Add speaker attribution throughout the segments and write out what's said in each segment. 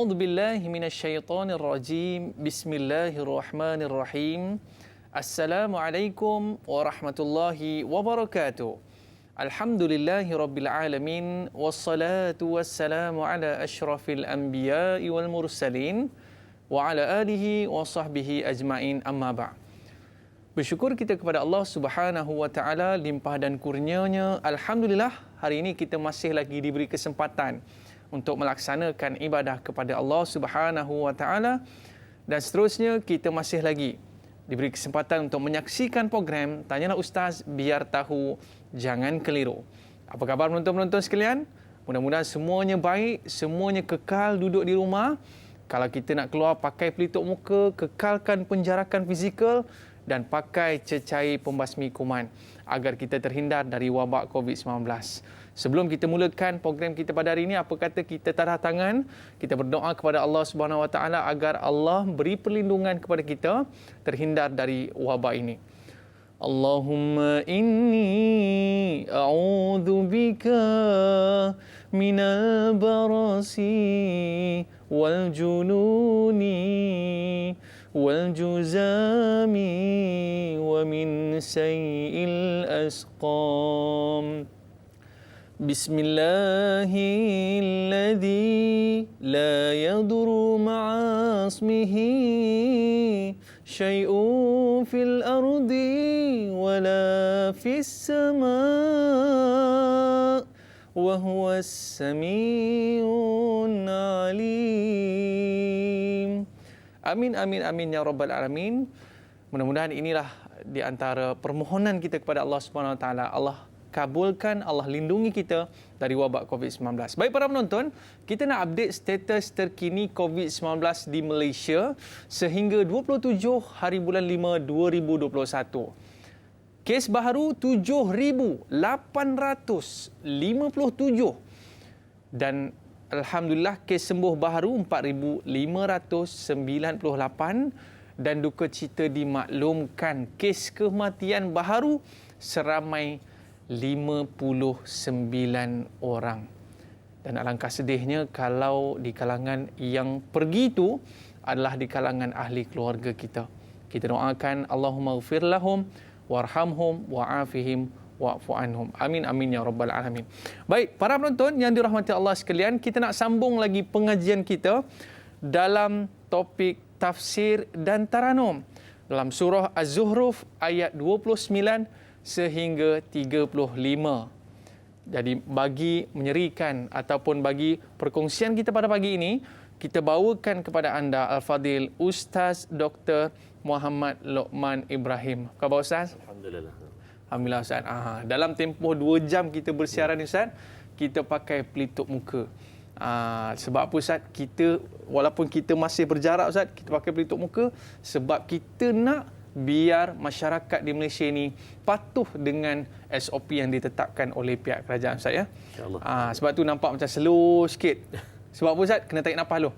Speaker 1: A'udzu billahi minasyaitonir rajim. Bismillahirrahmanirrahim. Assalamualaikum warahmatullahi wabarakatuh. Alhamdulillahi rabbil alamin. Wassalatu wassalamu ala asyrafil anbiya'i wal mursalin wa ala alihi wa sahbihi ajma'in, amma ba'. Bersyukur kita kepada Allah Subhanahu wa taala limpah dan kurnianya. Alhamdulillah, hari ini kita masih lagi diberi kesempatan untuk melaksanakan ibadah kepada Allah Subhanahu wa taala, dan seterusnya kita masih lagi diberi kesempatan untuk menyaksikan program Tanyalah Ustaz Biar Tahu Jangan Keliru. Apa khabar penonton-penonton sekalian? Mudah-mudahan semuanya baik, semuanya kekal duduk di rumah. Kalau kita nak keluar, pakai pelitup muka, kekalkan penjarakan fizikal dan pakai cecair pembasmi kuman agar kita terhindar dari wabak COVID-19. Sebelum kita mulakan program kita pada hari ini, apa kata kita tadah tangan, kita berdoa kepada Allah Subhanahu Wa Taala agar Allah beri perlindungan kepada kita terhindar dari wabak ini. Allahumma inni a'udzu bika minal barasi wal jununi wal juzami wa min sayyi'il asqam. Bismillahilladzi la yadurru ma'a ismihi syai'un fil ardi wala fis sama' wa huwas sami'un alim. Amin, amin, amin ya rabbal alamin. Mudah-mudahan inilah di antara permohonan kita kepada Allah Subhanahu Wa Taala. Allah kabulkan, Allah lindungi kita dari wabak COVID-19. Baik para penonton, kita nak update status terkini COVID-19 di Malaysia sehingga 27 hari bulan 5 2021. Kes baharu 7,857 dan alhamdulillah kes sembuh baharu 4,598 dan duka cita dimaklumkan kes kematian baharu seramai 59 orang. Dan alangkah sedihnya kalau di kalangan yang pergi itu adalah di kalangan ahli keluarga kita. Kita doakan Allahumma ighfir lahum warhamhum wa'afihim wa'fu anhum. Amin amin ya rabbal alamin. Baik, para penonton yang dirahmati Allah sekalian, kita nak sambung lagi pengajian kita dalam topik tafsir dan taranum dalam surah Az-Zuhruf ayat 29 sehingga 35. Jadi bagi menyerikan ataupun bagi perkongsian kita pada pagi ini, kita bawakan kepada anda Al-Fadil Ustaz Dr. Muhammad Lokman Ibrahim. Apa khabar Ustaz?
Speaker 2: Alhamdulillah.
Speaker 1: Alhamdulillah Ustaz. Dalam tempoh 2 jam kita bersiaran ni Ustaz, kita pakai pelitup muka. Sebab apa Ustaz? Kita walaupun kita masih berjarak Ustaz, kita pakai pelitup muka sebab kita nak biar masyarakat di Malaysia ini patuh dengan SOP yang ditetapkan oleh pihak kerajaan Ustaz ya. InsyaAllah. Sebab tu nampak macam slow sikit. Sebab apa Ustaz? Kena tarik nafas dulu.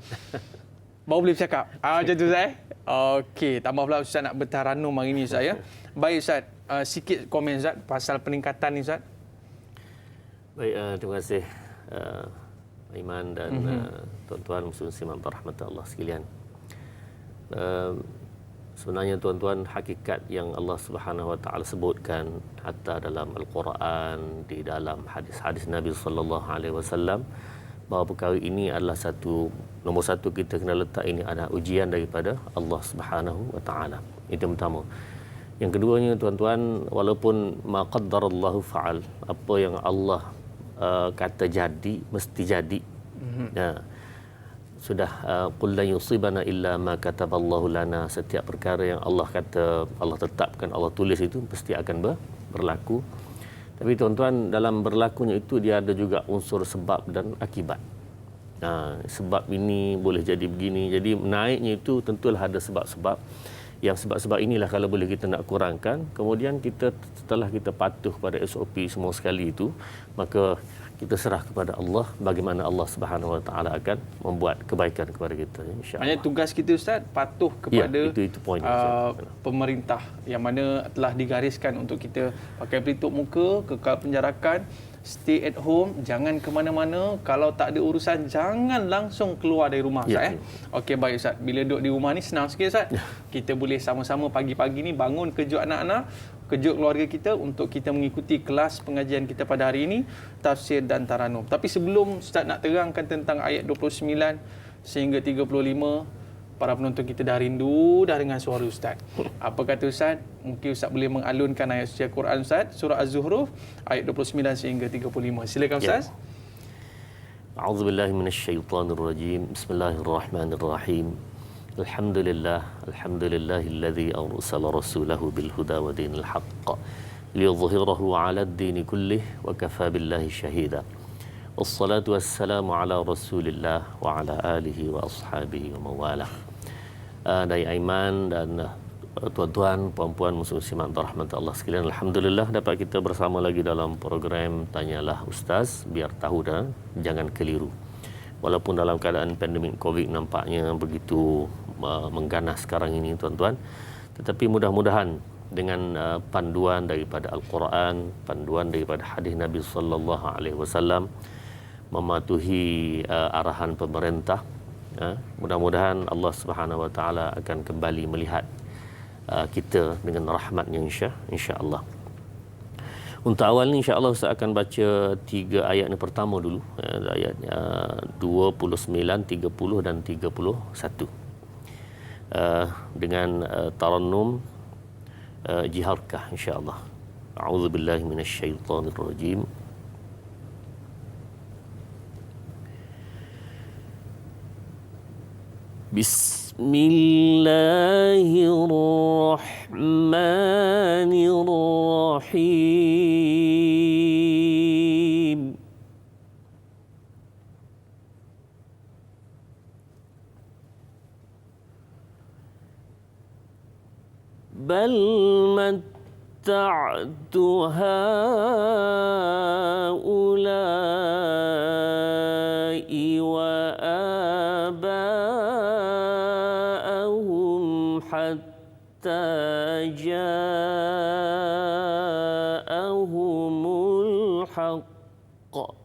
Speaker 1: Baru boleh bercakap. Macam tu Ustaz. Okey, tambah pula Ustaz nak bertaranum hari ini Ustaz ya. Baik Ustaz, sikit komen Ustaz pasal peningkatan ni Ustaz.
Speaker 2: Baik, terima kasih Iman dan tuan-tuan muslim rahmat Allah sekalian. Sebenarnya tuan-tuan, hakikat yang Allah Subhanahu Wa Taala sebutkan hatta dalam Al-Quran, di dalam hadis-hadis Nabi sallallahu alaihi wasallam, bahawa perkara ini adalah nombor satu kita kena letak ini adalah ujian daripada Allah Subhanahu Wa Taala. Itu yang pertama. Yang keduanya tuan-tuan, walaupun ma qaddarallahu fa'al, apa yang Allah kata jadi mesti jadi. Sudah qul la yusibana illa ma kataballahu lana, setiap perkara yang Allah kata, Allah tetapkan, Allah tulis itu pasti akan berlaku. Tapi tuan-tuan, dalam berlakunya itu dia ada juga unsur sebab dan akibat. Sebab ini boleh jadi begini, jadi naiknya itu tentulah ada sebab-sebab. Yang sebab-sebab inilah kalau boleh kita nak kurangkan, kemudian kita setelah kita patuh pada SOP semua sekali itu, maka kita serah kepada Allah bagaimana Allah Subhanahu Wa Taala akan membuat kebaikan kepada kita, insya-Allah.
Speaker 1: Hanya tugas kita Ustaz patuh kepada
Speaker 2: itu poin
Speaker 1: pemerintah yang mana telah digariskan untuk kita pakai pelitup muka, kekal penjarakan stay at home, jangan ke mana-mana. Kalau tak ada urusan, jangan langsung keluar dari rumah, Ustaz. Okey, baik Ustaz. Bila duduk di rumah ni senang sikit, Ustaz. Kita boleh sama-sama pagi-pagi ni bangun kejut anak-anak, kejut keluarga kita untuk kita mengikuti kelas pengajian kita pada hari ini, tafsir dan taranum. Tapi sebelum Ustaz nak terangkan tentang ayat 29 sehingga 35, para penonton kita dah rindu dah dengan suara Ustaz. Apa kata Ustaz? Mungkin Ustaz boleh mengalunkan ayat suci Al-Quran Ustaz, surah Az-Zuhruf ayat 29 sehingga 35. Silakan Ustaz.
Speaker 2: A'udzubillahi minasyaitonirrajim. Bismillahirrahmanirrahim. Alhamdulillahilladzi arsala rasulahu bil huda wa dinil haqq liyudhhirahu 'ala ad-din kullih wa kafa billahi shahida. Wassalatu wassalamu ala Rasulillah wa ala alihi wa ashabihi wa mawalah. Dari Aiman dan tuan-tuan, puan-puan, muslim-muslimat rahmat Allah sekalian, alhamdulillah dapat kita bersama lagi dalam program Tanyalah Ustaz, biar tahu dan jangan keliru. Walaupun dalam keadaan pandemik Covid nampaknya begitu mengganas sekarang ini tuan-tuan, tetapi mudah-mudahan dengan panduan daripada Al-Quran, panduan daripada hadis Nabi sallallahu alaihi wasallam, mematuhi arahan pemerintah, mudah-mudahan Allah Subhanahu wa taala akan kembali melihat kita dengan rahmatnya insya-Allah. Untuk awal ni insya-Allah Ustaz akan baca 3 ayat yang pertama dulu, ayat 29, 30 dan 31. Dengan tarannum jiharkah insya-Allah. A'udzubillahi minasyaitonirrajim. Bismillahirrahmanirrahim. Bal matta'tu haula'i wa aba'ahum hatta ja'ahumul haqq.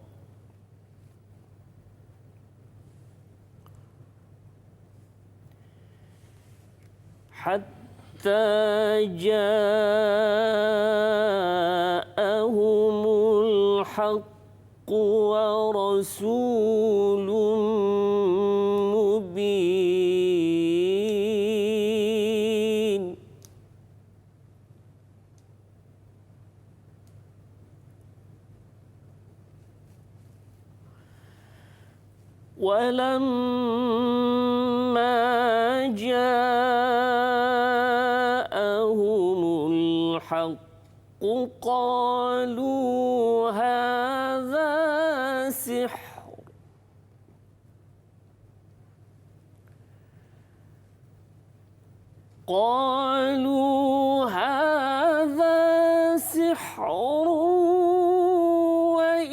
Speaker 2: حتى جاءهم الحق ورسول مبين. ولما جاءهم الحق قالوا هذا سحر وإنا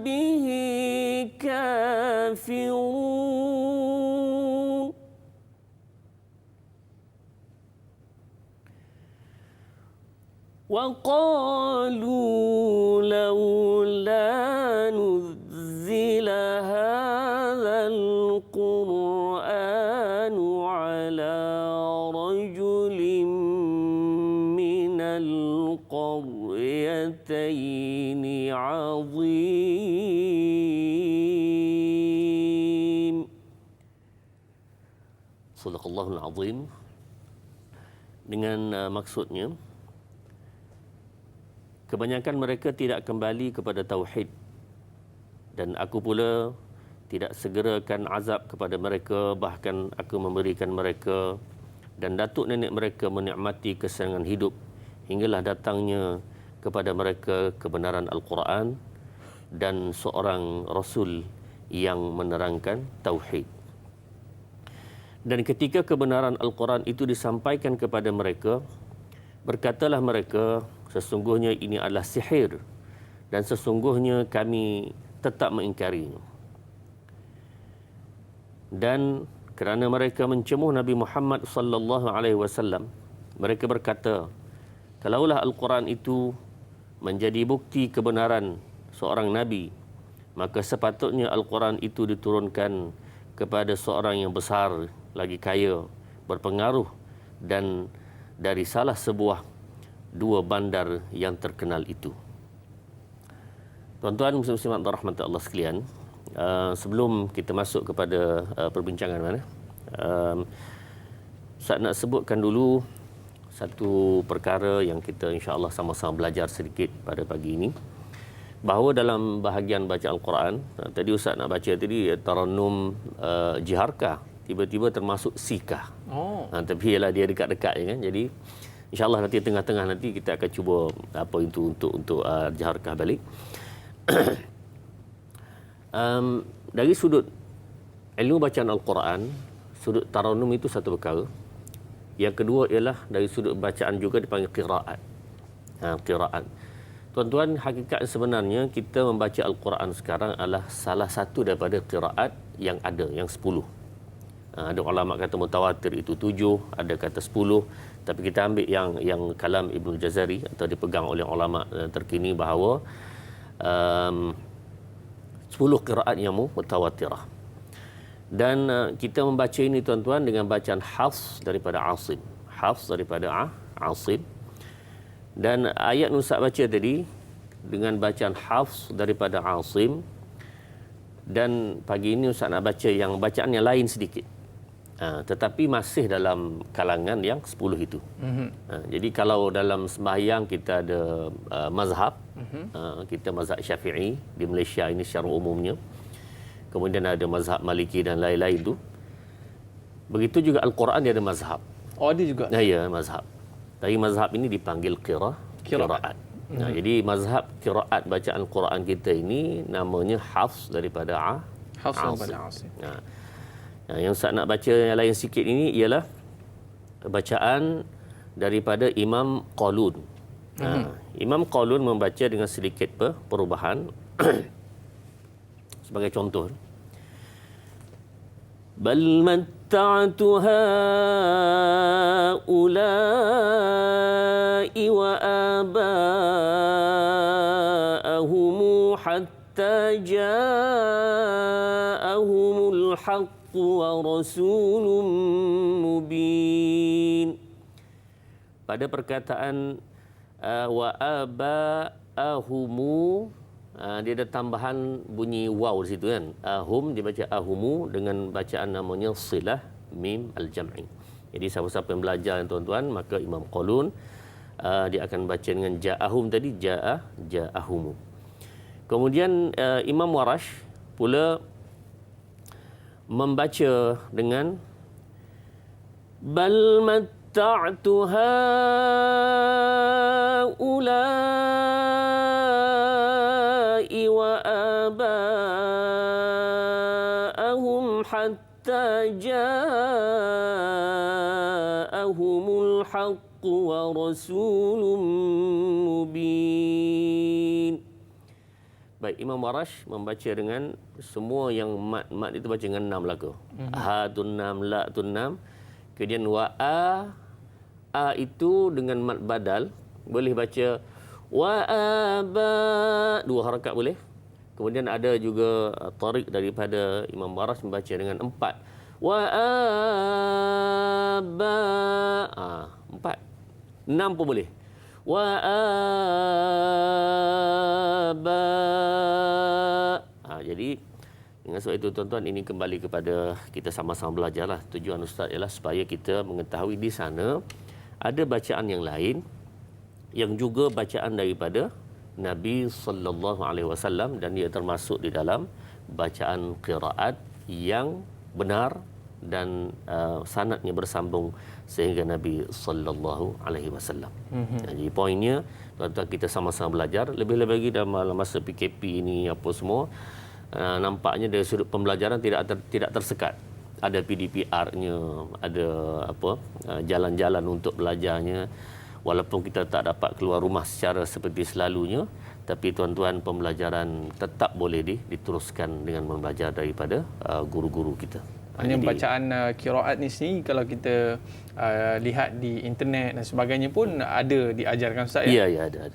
Speaker 2: به كافرون. وقالوا لولا نزل هذا القرآن على رجل من القريتين عظيم. Sadaqallahul Azim. Dengan maksudnya, kebanyakan mereka tidak kembali kepada tauhid, dan aku pula tidak segerakan azab kepada mereka, bahkan aku memberikan mereka dan datuk nenek mereka menikmati kesenangan hidup hinggalah datangnya kepada mereka kebenaran Al-Quran dan seorang Rasul yang menerangkan tauhid. Dan ketika kebenaran Al-Quran itu disampaikan kepada mereka, berkatalah mereka, sesungguhnya ini adalah sihir dan sesungguhnya kami tetap mengingkarinya. Dan kerana mereka mencemuh Nabi Muhammad sallallahu alaihi wasallam, mereka berkata, kalaulah Al-Quran itu menjadi bukti kebenaran seorang nabi, maka sepatutnya Al-Quran itu diturunkan kepada seorang yang besar, lagi kaya, berpengaruh dan dari salah sebuah dua bandar yang terkenal itu. Tuan-tuan muslim-muslimat rahmat Allah sekalian, sebelum kita masuk kepada perbincangan mana, saya nak sebutkan dulu satu perkara yang kita insya-Allah sama-sama belajar sedikit pada pagi ini, bahawa dalam bahagian baca Al-Quran, tadi Ustaz nak baca tadi Tarannum Jiharkah, tiba-tiba termasuk Sikah. Tapi ialah dia dekat-dekat je kan. Jadi insya-Allah nanti tengah-tengah nanti kita akan cuba apa itu untuk Jiharkah balik. Dari sudut ilmu bacaan Al-Quran, sudut Tarannum itu satu perkara. Yang kedua ialah dari sudut bacaan juga dipanggil qiraat. Qiraat. Tuan-tuan, hakikat sebenarnya kita membaca Al-Quran sekarang adalah salah satu daripada qiraat yang ada, yang 10. Ada ulama kata mutawatir itu 7, ada kata 10, tapi kita ambil yang kalam Ibnu Jazari atau dipegang oleh ulama terkini bahawa 10 qiraat yang mutawatirah. Dan kita membaca ini tuan-tuan dengan bacaan Hafs daripada Asim. Hafs daripada Asim. Dan ayat Ustaz baca tadi dengan bacaan Hafs daripada Asim. Dan pagi ini Ustaz nak baca yang bacaan yang lain sedikit. Tetapi masih dalam kalangan yang 10 itu. Jadi kalau dalam sembahyang kita ada mazhab, kita mazhab Syafi'i di Malaysia ini secara umumnya. Kemudian ada mazhab Maliki dan lain-lain tu. Begitu juga Al-Quran dia ada mazhab.
Speaker 1: Oh, ada juga?
Speaker 2: Ya, mazhab. Tapi mazhab ini dipanggil qiraat. Jadi mazhab qiraat bacaan Al-Quran kita ini namanya Hafs daripada Asim. Yang saya nak baca yang lain sikit ini ialah bacaan daripada Imam Qalun. Imam Qalun membaca dengan sedikit perubahan. Sebagai contoh, bal matta'tu haula'i wa aba'ahum hatta ja'ahumul haqq wa rasulun mubin. Pada perkataan wa aba'ahumu, dia ada tambahan bunyi waw di situ kan. Ahum dibaca ahumu dengan bacaan namanya silah mim al-jam'i. Jadi siapa-siapa yang belajar tuan-tuan, maka Imam Qalun dia akan baca dengan ja'ahum tadi, ja'ahumu. Kemudian Imam Warash pula membaca dengan bal matta'tu haula'i wa aba'ahum hatta ja'ahumul haqq wa rasulun mubin. Baik, Imam Warash membaca dengan semua yang mat itu baca dengan 6 lagu. Ha tun 6, la tun 6. Kemudian wa a itu dengan mat badal boleh baca wa aba, 2 harakat boleh. Kemudian ada juga tarik daripada Imam Warash membaca dengan 4. Wa aba 4. 6 pun boleh. Wa aba. Jadi dengan sebab itu tuan-tuan, ini kembali kepada kita sama-sama belajarlah. Tujuan Ustaz ialah supaya kita mengetahui di sana ada bacaan yang lain yang juga bacaan daripada Nabi sallallahu alaihi wasallam, dan dia termasuk di dalam bacaan qiraat yang benar dan sanadnya bersambung sehingga Nabi sallallahu alaihi wasallam. Jadi poinnya tuan-tuan, kita sama-sama belajar. Lebih-lebih lagi dalam masa PKP ini apa semua, nampaknya dari sudut pembelajaran tidak tersekat. Ada PDPR-nya, ada jalan-jalan untuk belajarnya. Walaupun kita tak dapat keluar rumah secara seperti selalunya, tapi tuan-tuan, pembelajaran tetap boleh diteruskan dengan membelajar daripada guru-guru kita.
Speaker 1: Maknanya bacaan qiraat ni sendiri kalau kita lihat di internet dan sebagainya pun ada diajarkan Ustaz ya?
Speaker 2: Ya, ada.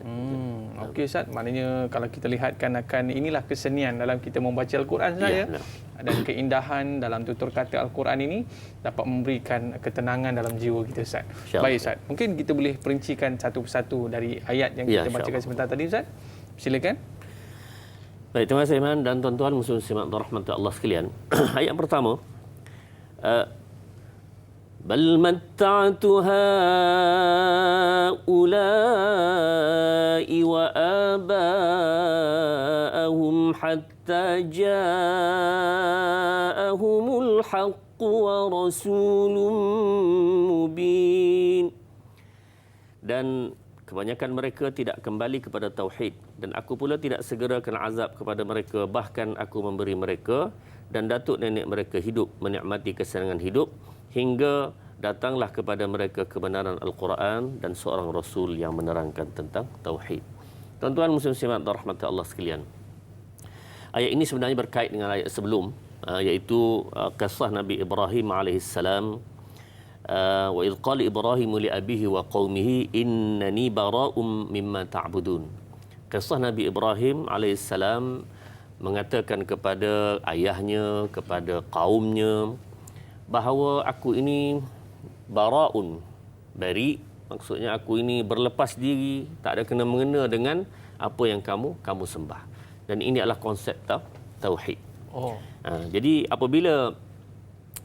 Speaker 1: Okey Ustaz, maknanya kalau kita lihatkan akan inilah kesenian dalam kita membaca Al-Quran Ustaz ya. Dan keindahan dalam tutur kata Al-Quran ini dapat memberikan ketenangan dalam jiwa kita Ustaz. Baik Ustaz, mungkin kita boleh perincikan satu persatu dari ayat yang kita bacakan sebentar tadi Ustaz. Silakan.
Speaker 2: Baik, terima kasih Iman dan tuan-tuan muslim-muslimat rahmati Allah sekalian. Ayat pertama, bal matta'tu haula'i wa aba'ahum hatta ja'ahumul haqqu wa rasulun mubin. Dan kebanyakan mereka tidak kembali kepada tauhid, dan aku pula tidak segerakan azab kepada mereka, bahkan aku memberi mereka dan datuk nenek mereka hidup menikmati kesenangan hidup hingga datanglah kepada mereka kebenaran Al-Quran dan seorang Rasul yang menerangkan tentang tauhid. Tuan-tuan muslim-muslimat rahmati Allah sekalian, ayat ini sebenarnya berkait dengan ayat sebelum, iaitu kisah Nabi Ibrahim alaihissalam. Wa idh qala Ibrahim li abihi wa qaumihi innani bara'um mimma ta'budun. Kisah Nabi Ibrahim alaihissalam mengatakan kepada ayahnya, kepada kaumnya, bahawa aku ini bara'un, bari, maksudnya aku ini berlepas diri, tak ada kena mengena dengan apa yang kamu sembah. Dan ini adalah konsep tauhid. Jadi apabila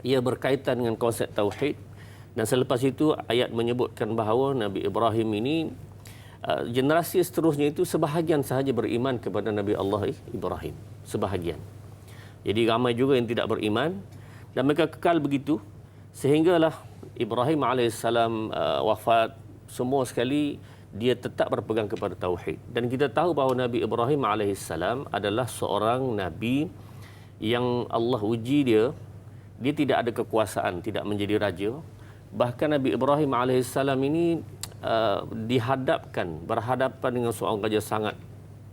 Speaker 2: ia berkaitan dengan konsep tauhid, dan selepas itu ayat menyebutkan bahawa Nabi Ibrahim ini generasi seterusnya itu sebahagian sahaja beriman kepada Nabi Allah Ibrahim, sebahagian. Jadi ramai juga yang tidak beriman dan mereka kekal begitu sehinggalah Ibrahim alaihissalam wafat, semua sekali dia tetap berpegang kepada tauhid. Dan kita tahu bahawa Nabi Ibrahim alaihissalam adalah seorang nabi yang Allah uji dia tidak ada kekuasaan, tidak menjadi raja. Bahkan Nabi Ibrahim alaihissalam ini berhadapan dengan seorang raja sangat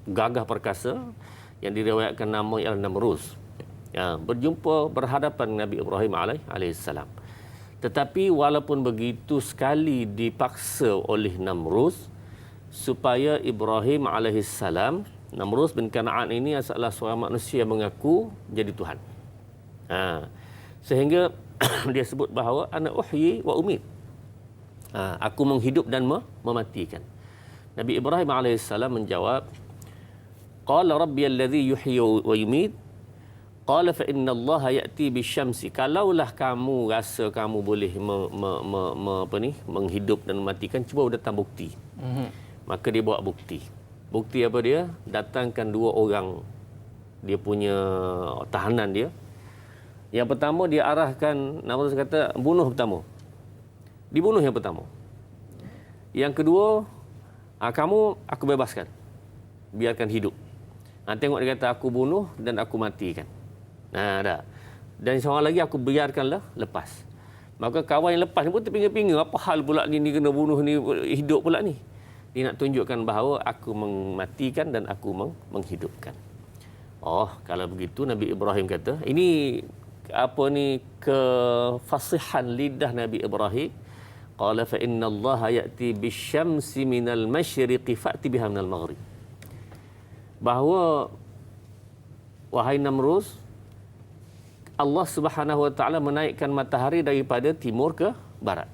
Speaker 2: gagah perkasa yang diriwayatkan nama ialah Namrus. Berhadapan Nabi Ibrahim alaihissalam. Tetapi walaupun begitu sekali dipaksa oleh Namrus supaya Ibrahim alaihissalam, Namrus bin Kan'an ini adalah seorang manusia yang mengaku jadi Tuhan. Sehingga dia sebut bahawa ana uhyi wa umit. Aku menghidup dan mematikan. Nabi Ibrahim alaihissalam menjawab, qala rabbi alladhi yuhyi wa yumit, qala fa inna allaha ya'ti bisyamsi. Kalaulah kamu rasa kamu boleh menghidup dan mematikan, cuba datang bukti. Maka dia bawa bukti. Bukti apa dia? Datangkan dua orang dia punya tahanan dia. Yang pertama dia arahkan, Namrus kata bunuh pertama. Dibunuh yang pertama. Yang kedua, aku bebaskan. Biarkan hidup. Tengok dia kata aku bunuh dan aku matikan. Dah. Dan seorang lagi aku biarkanlah lepas. Maka kawan yang lepas ni pun terpinga-pinga, apa hal pula ni kena bunuh ni hidup pula ni. Dia nak tunjukkan bahawa aku mematikan dan aku menghidupkan. Kalau begitu Nabi Ibrahim kata, ini kefasihan lidah Nabi Ibrahim. Qala fa inna allaha ya'ti bisyamsi minal masyriqi fa'ti biha minal maghrib. Bahawa wahai Namrus, Allah Subhanahu wa taala menaikkan matahari daripada timur ke barat.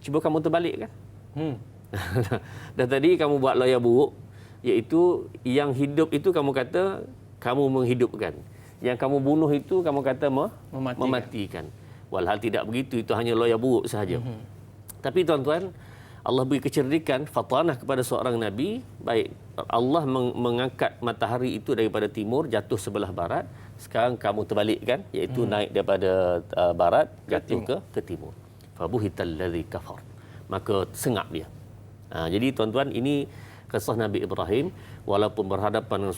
Speaker 2: Cuba kamu terbalik kan? Dan tadi kamu buat loya buruk, iaitu yang hidup itu kamu kata kamu menghidupkan. Yang kamu bunuh itu kamu kata mematikan. Walhal tidak begitu, itu hanya loya buruk sahaja. Tapi tuan-tuan, Allah beri kecerdikan, fatanah kepada seorang Nabi. Baik, Allah mengangkat matahari itu daripada timur, jatuh sebelah barat. Sekarang kamu terbalikkan, iaitu naik daripada barat, jatuh ke timur. Fabuhital ladzi kafar. Maka sengap dia. Jadi tuan-tuan, ini kisah Nabi Ibrahim. Walaupun berhadapan dengan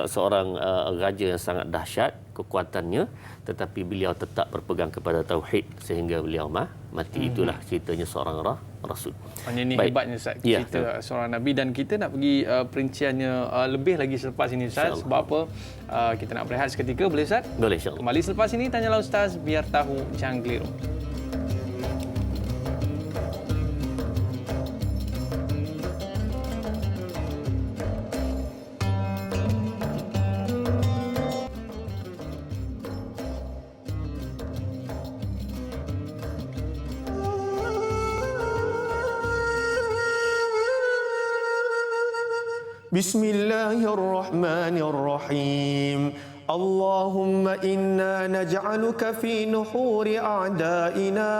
Speaker 2: seorang raja yang sangat dahsyat kekuatannya, tetapi beliau tetap berpegang kepada tauhid sehingga beliau mati. Itulah ceritanya seorang rasul.
Speaker 1: Ini hebatnya Ustaz, kita seorang Nabi, dan kita nak pergi perinciannya lebih lagi selepas ini Ustaz. Sebab apa? Kita nak berehat seketika, boleh Ustaz?
Speaker 2: Boleh, insya-Allah.
Speaker 1: Kembali selepas ini, tanyalah Ustaz, biar tahu jangan keliru.
Speaker 3: بسم الله الرحمن الرحيم اللهم إنا نجعلك في نحور أعدائنا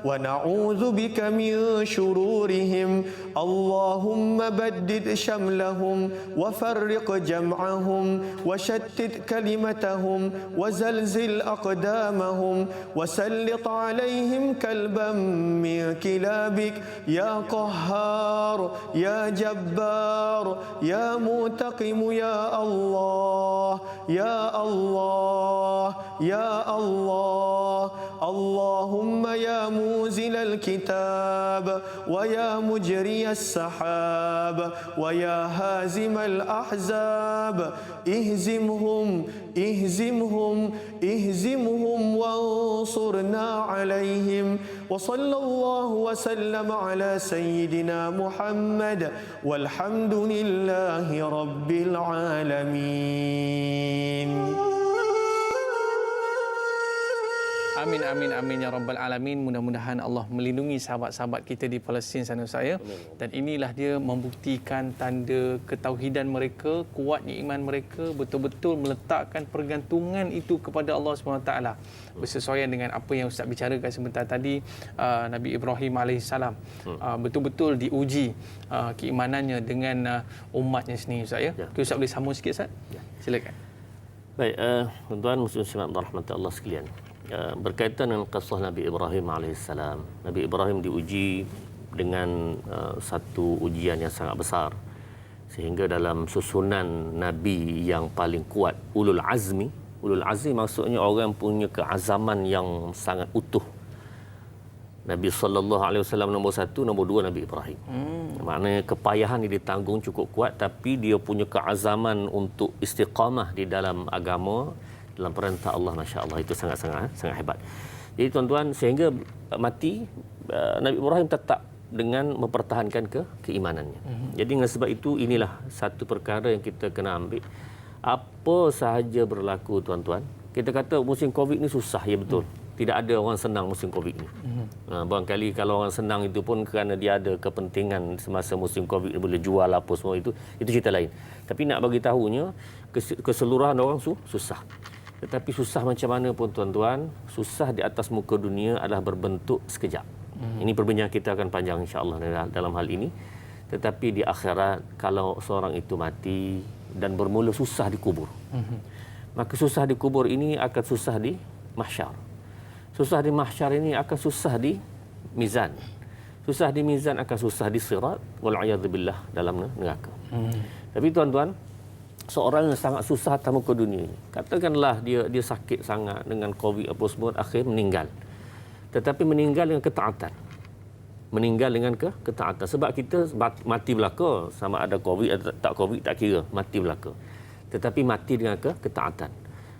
Speaker 3: ونعوذ بك من شرورهم اللهم بدد شملهم وفرق جمعهم وشتت كلمتهم وزلزل أقدامهم وسلط عليهم كلبا من كلابك يا قهار يا جبار يا منتقم يا الله يا الله يا الله اللهم يا موزل الكتاب ويا مجري السحاب ويا هازم الأحزاب اهزمهم اهزمهم اهزمهم وانصرنا عليهم وصلى الله وسلم على سيدنا محمد والحمد لله رب العالمين.
Speaker 1: Amin, amin, amin ya rabbal alamin. Mudah-mudahan Allah melindungi sahabat-sahabat kita di Palestin sana saya. Dan inilah dia membuktikan tanda ketauhidan mereka, kuatnya iman mereka, betul-betul meletakkan pergantungan itu kepada Allah SWT. Bersesuaian dengan apa yang Ustaz bicarakan sebentar tadi, Nabi Ibrahim AS betul-betul diuji keimanannya dengan umatnya sendiri Ustaz ya. Ustaz boleh sambung sikit Ustaz? Silakan.
Speaker 2: Baik, tuan-tuan muslimin dan rahmat Allah sekalian. Berkaitan dengan kisah Nabi Ibrahim AS. Nabi Ibrahim diuji dengan satu ujian yang sangat besar. Sehingga dalam susunan Nabi yang paling kuat, Ulul Azmi. Ulul Azmi maksudnya orang yang punya keazaman yang sangat utuh. Nabi SAW nombor 1, nombor 2 Nabi Ibrahim. Maknanya kepayahan dia ditanggung cukup kuat, tapi dia punya keazaman untuk istiqamah di dalam agama, dalam perintah Allah, Masya Allah, itu sangat-sangat hebat. Jadi tuan-tuan, sehingga mati, Nabi Ibrahim tetap dengan mempertahankan keimanannya. Jadi dengan sebab itu, inilah satu perkara yang kita kena ambil. Apa sahaja berlaku tuan-tuan, kita kata musim Covid ni susah, ya betul. Tidak ada orang senang musim Covid ni. Barangkali kalau orang senang itu pun kerana dia ada kepentingan semasa musim Covid, dia boleh jual apa semua itu cerita lain. Tapi nak bagi tahunya, keseluruhan orang susah. Tetapi susah macam mana pun tuan-tuan, susah di atas muka dunia adalah berbentuk sekejap. Ini perbincangan kita akan panjang insya-Allah dalam hal ini. Tetapi di akhirat, kalau seorang itu mati dan bermula susah dikubur, maka susah dikubur ini akan susah di mahsyar. Susah di mahsyar ini akan susah di mizan. Susah di mizan akan susah di sirat, wal'iyadzubillah, dalam neraka. Tapi tuan-tuan, seorang yang sangat susah atas muka dunia ini, katakanlah dia sakit sangat dengan Covid apa semua, akhir meninggal. Tetapi meninggal dengan ketaatan. Meninggal dengan ketaatan. Sebab kita mati belaka, sama ada Covid atau tak Covid tak kira, mati belaka. Tetapi mati dengan ketaatan.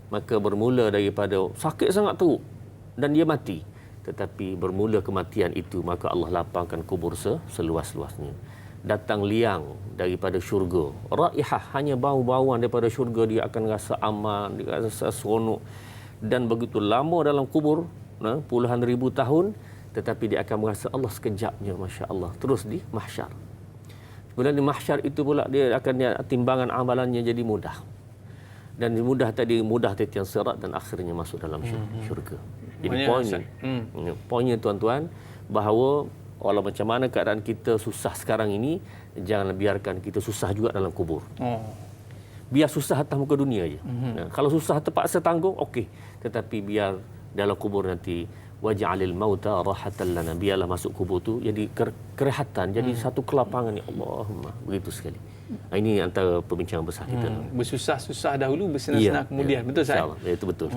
Speaker 2: Maka bermula daripada sakit sangat teruk dan dia mati. Tetapi bermula kematian itu, maka Allah lapangkan kubur seluas-luasnya. Datang liang daripada syurga. Raihah, hanya bau-bauan daripada syurga, dia akan rasa aman, dia rasa seronok. Dan begitu lama dalam kubur, puluhan ribu tahun, tetapi dia akan merasa Allah sekejapnya, Masya Allah. Terus di mahsyar. Kemudian di mahsyar itu pula, dia akan timbangan amalannya jadi mudah. Dan mudah titian sirat dan akhirnya masuk dalam syurga. Jadi poinnya tuan-tuan, bahawa walau macam mana keadaan kita susah sekarang ini, jangan biarkan kita susah juga dalam kubur. Biar susah atas muka dunia je. Kalau susah terpaksa tanggung, okey. Tetapi biar dalam kubur nanti, waj'alil mauta rahatan lana, biarlah masuk kubur tu jadi kerehatan, jadi satu kelapangan, ya Allahumma, begitu sekali. Ini antara perbincangan besar kita.
Speaker 1: Bersusah-susah dahulu, bersenang-senang kemudian. Betul Ustaz?
Speaker 2: InsyaAllah. Itu betul.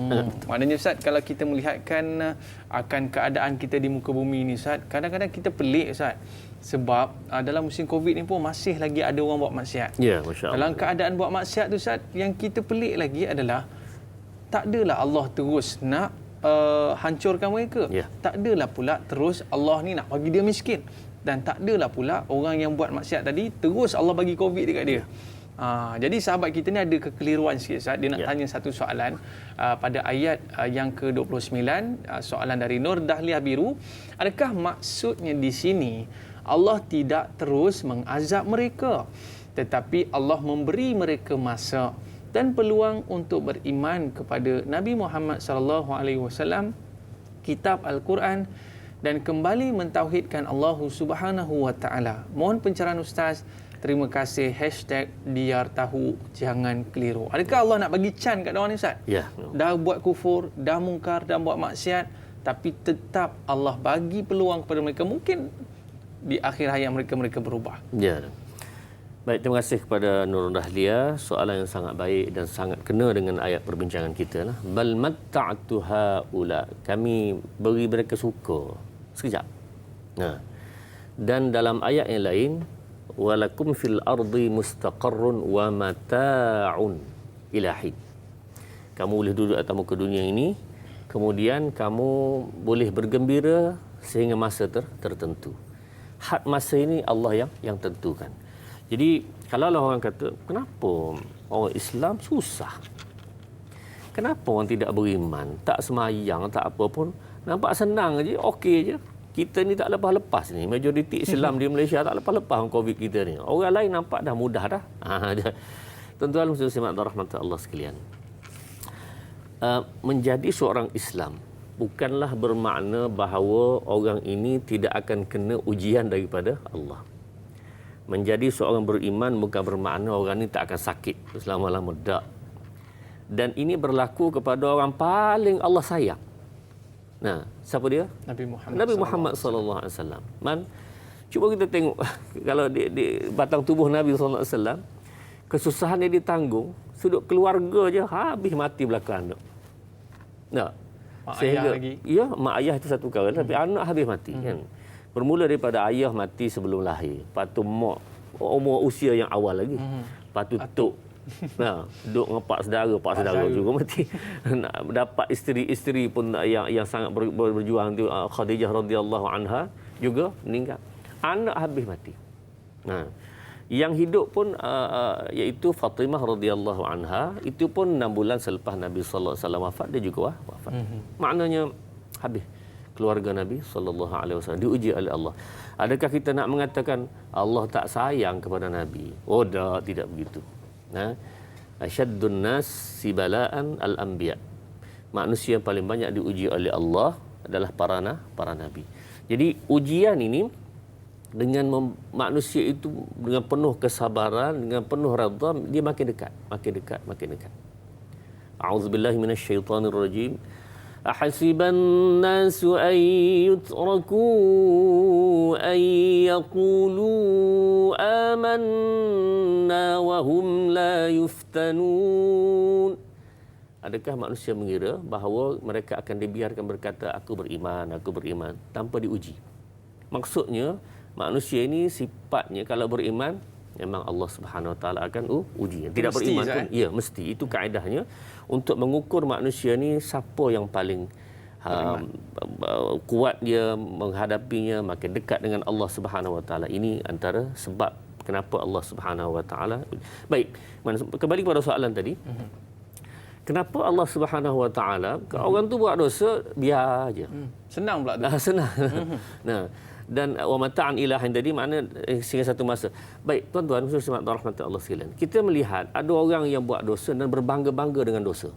Speaker 1: Maknanya Ustaz, kalau kita melihatkan akan keadaan kita di muka bumi ini Ustaz, kadang-kadang kita pelik Ustaz. Sebab dalam musim Covid ni pun masih lagi ada orang buat maksiat.
Speaker 2: Ya, masya-Allah.
Speaker 1: Dalam keadaan buat maksiat tu Ustaz, yang kita pelik lagi adalah tak adalah Allah terus nak hancurkan mereka.
Speaker 2: Ya.
Speaker 1: Tak adalah pula terus Allah ni nak bagi dia miskin. Dan tak adalah pula orang yang buat maksiat tadi terus Allah bagi Covid dekat dia. Jadi sahabat kita ni ada kekeliruan sikit Ustaz. Dia nak tanya satu soalan pada ayat yang ke-29, soalan dari Nur Dahliah Biru. Adakah maksudnya di sini Allah tidak terus mengazab mereka, tetapi Allah memberi mereka masa dan peluang untuk beriman kepada Nabi Muhammad sallallahu alaihi wasallam, kitab Al-Quran, dan kembali mentauhidkan Allah Subhanahu wa taala. Mohon pencerahan Ustaz. Terima kasih. #biar tahu jangan keliru. Adakah Allah nak bagi can kat orang ni Ustaz?
Speaker 2: Ya.
Speaker 1: Dah buat kufur, dah mungkar, dah buat maksiat, tapi tetap Allah bagi peluang kepada mereka. Mungkin di akhir hayat mereka berubah.
Speaker 2: Ya. Baik, terima kasih kepada Nur Dahlia. Soalan yang sangat baik dan sangat kena dengan ayat perbincangan kita lah. Bal matta'tu haula. Kami beri mereka suka sekejap. Dan dalam ayat yang lain, walakum fil ardi mustaqarrun wa mata'un ilahi. Kamu boleh duduk atas muka dunia ini, kemudian kamu boleh bergembira sehingga masa tertentu. Had masa ini Allah yang tentukan. Jadi kalau orang kata, kenapa orang Islam susah? Kenapa orang tidak beriman, tak semayang, tak apa pun, nampak senang aja, okey je. Kita ni tak lepas-lepas ni. Majoriti Islam di Malaysia tak lepas-lepas COVID kita ni. Orang lain nampak dah mudah dah. Tuan-tuan muslimat rahmat Allah sekalian. Menjadi seorang Islam bukanlah bermakna bahawa orang ini tidak akan kena ujian daripada Allah. Menjadi seorang beriman bukan bermakna orang ini tak akan sakit selama-lama. Tak. Dan ini berlaku kepada orang paling Allah sayang. Nah, siapa dia? Nabi Muhammad sallallahu alaihi wasallam. Cuba kita tengok kalau di batang tubuh Nabi sallallahu alaihi wasallam, kesusahan yang ditanggung, sudut keluarga je habis mati belakang anak. Nah,
Speaker 1: mak
Speaker 2: sehingga
Speaker 1: ayah lagi.
Speaker 2: Ya, mak ayah itu satu kali, tapi anak habis mati kan. Bermula daripada ayah mati sebelum lahir, lepas tu mak umur usia yang awal lagi. Lepas tu tok. Duk dengan pak saudara juga mati. Nak dapat isteri-isteri pun yang sangat berjuang tu, Khadijah radhiyallahu anha juga meninggal. Anak habis mati. Yang hidup pun iaitu Fatimah radhiyallahu anha, itu pun 6 bulan selepas Nabi sallallahu alaihi wasallam wafat, dia juga wafat. Maknanya habis keluarga Nabi sallallahu alaihi wasallam diuji oleh Allah. Adakah kita nak mengatakan Allah tak sayang kepada Nabi? Oh, tidak begitu. Asyaddun nas sibalaan al-anbiya. Manusia yang paling banyak diuji oleh Allah adalah para nabi. Jadi ujian ini dengan manusia itu dengan penuh kesabaran, dengan penuh redha, dia makin dekat. A'udzubillahi minasyaitonirrajim. Ahasiban nasu an yutraku an yaqulu amanna wa hum la yuftanun. Adakah manusia mengira bahawa mereka akan dibiarkan berkata aku beriman tanpa diuji? Maksudnya manusia ini sifatnya kalau beriman memang Allah Subhanahu Wa Taala akan uji. Tidak mesti, beriman pun ya mesti. Itu kaedahnya untuk mengukur manusia ni siapa yang paling kuat dia menghadapinya, makin dekat dengan Allah Subhanahu Wa Taala. Ini antara sebab kenapa Allah Subhanahu Wa Taala. Baik, kembali kepada soalan tadi. Kenapa Allah Subhanahu Wa Taala orang tu buat dosa biar aja.
Speaker 1: Senang pula tu.
Speaker 2: Senang. Dan wa mata'an ilahin tadi makna sehingga satu masa. Baik, tuan-tuan, muslimat rahmatullah sekalian. Kita melihat ada orang yang buat dosa dan berbangga-bangga dengan dosa.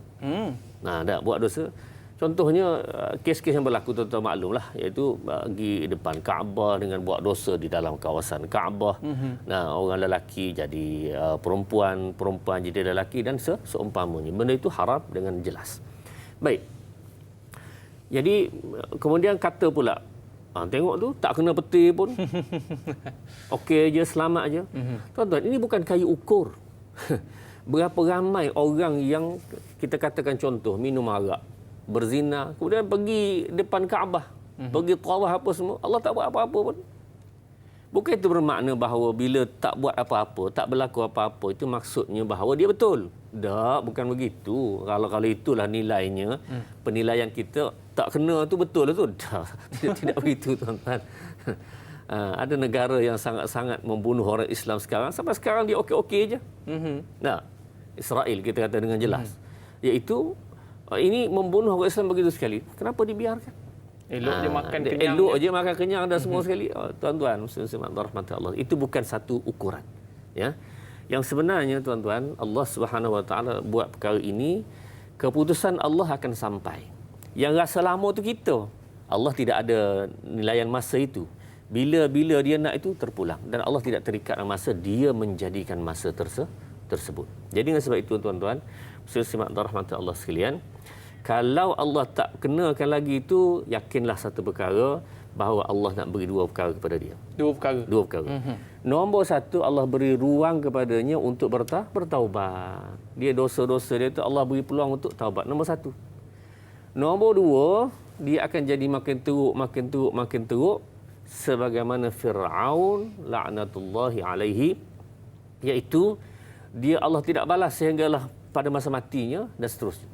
Speaker 2: Dah buat dosa. Contohnya kes-kes yang berlaku tuan-tuan maklumlah, iaitu bagi depan Kaabah dengan buat dosa di dalam kawasan Kaabah. Orang lelaki jadi perempuan jadi lelaki dan seumpamanya. Benda itu haram dengan jelas. Baik. Jadi kemudian kata pula Tengok tu, tak kena petir pun. Okey je, selamat je. Tuan-tuan, ini bukan kayu ukur. Berapa ramai orang yang kita katakan contoh, minum arak, berzina, kemudian pergi depan Kaabah, pergi tawaf apa semua, Allah tak buat apa-apa pun. Bukan itu bermakna bahawa bila tak buat apa-apa, tak berlaku apa-apa, itu maksudnya bahawa dia betul. Tak, bukan begitu. Kalau itulah nilainya, penilaian kita tak kena tu betul tu. Tak, tidak begitu tuan-tuan. Ada negara yang sangat-sangat membunuh orang Islam sekarang, sampai sekarang dia okey-okey je. Nah, Israel kita kata dengan jelas. Iaitu ini membunuh orang Islam begitu sekali. Kenapa dibiarkan?
Speaker 1: Elok je makan kenyang.
Speaker 2: Elok je makan kenyang dan semua sekali. Tuan-tuan, muslim-muslimat rahmatullah, itu bukan satu ukuran. Ya. Yang sebenarnya tuan-tuan, Allah Subhanahu Wa Taala buat perkara ini, keputusan Allah akan sampai. Yang rasa lama tu kita. Allah tidak ada nilaian masa itu. Bila dia nak itu terpulang, dan Allah tidak terikat dengan masa, dia menjadikan masa tersebut. Jadi dengan sebab itu tuan-tuan, muslim-muslimat rahmatullah sekalian, kalau Allah tak kenakan lagi itu, yakinlah satu perkara, bahawa Allah nak beri dua perkara kepada dia.
Speaker 1: Dua perkara.
Speaker 2: Nombor satu, Allah beri ruang kepadanya untuk bertaubat. Dia dosa-dosa dia itu Allah beri peluang untuk taubat. Nombor satu. Nombor dua, dia akan jadi makin teruk sebagaimana Fir'aun la'natullahi alaihi, iaitu Allah tidak balas sehinggalah pada masa matinya dan seterusnya.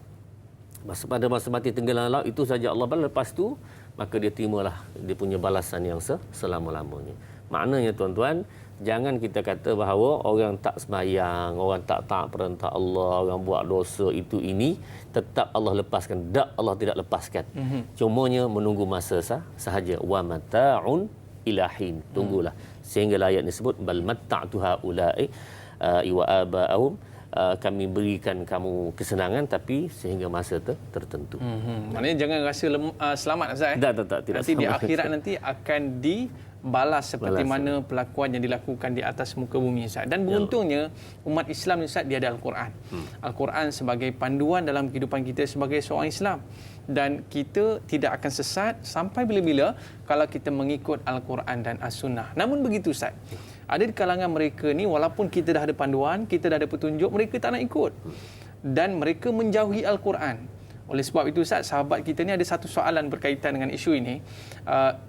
Speaker 2: Pada masa mati tenggelam laut itu saja Allah balas, lepas tu maka dia terimalah dia punya balasan yang selama-lamanya. Maknanya tuan-tuan, jangan kita kata bahawa orang tak sembahyang, orang tak taat perintah Allah, orang buat dosa itu ini tetap Allah lepaskan. Tak, Allah tidak lepaskan. Cumanya menunggu masa sahaja. Wa mata'un ilahin. Tunggulah sehingga ayat disebut bal matta'tu haula'i wa aba'ahum, kami berikan kamu kesenangan tapi sehingga masa tertentu.
Speaker 1: Maknanya jangan rasa selamat Ustaz.
Speaker 2: Tak, tidak
Speaker 1: nanti
Speaker 2: selamat.
Speaker 1: Di akhirat nanti akan dibalas seperti mana pelakuan yang dilakukan di atas muka bumi Ustaz. Dan beruntungnya umat Islam Ustaz, dia ada Al-Quran. Al-Quran sebagai panduan dalam kehidupan kita sebagai seorang Islam. Dan kita tidak akan sesat sampai bila-bila kalau kita mengikut Al-Quran dan As-Sunnah. Namun begitu Ustaz, ada di kalangan mereka ni, walaupun kita dah ada panduan, kita dah ada petunjuk, mereka tak nak ikut. Dan mereka menjauhi Al-Quran. Oleh sebab itu Ustaz, sahabat kita ni ada satu soalan berkaitan dengan isu ini.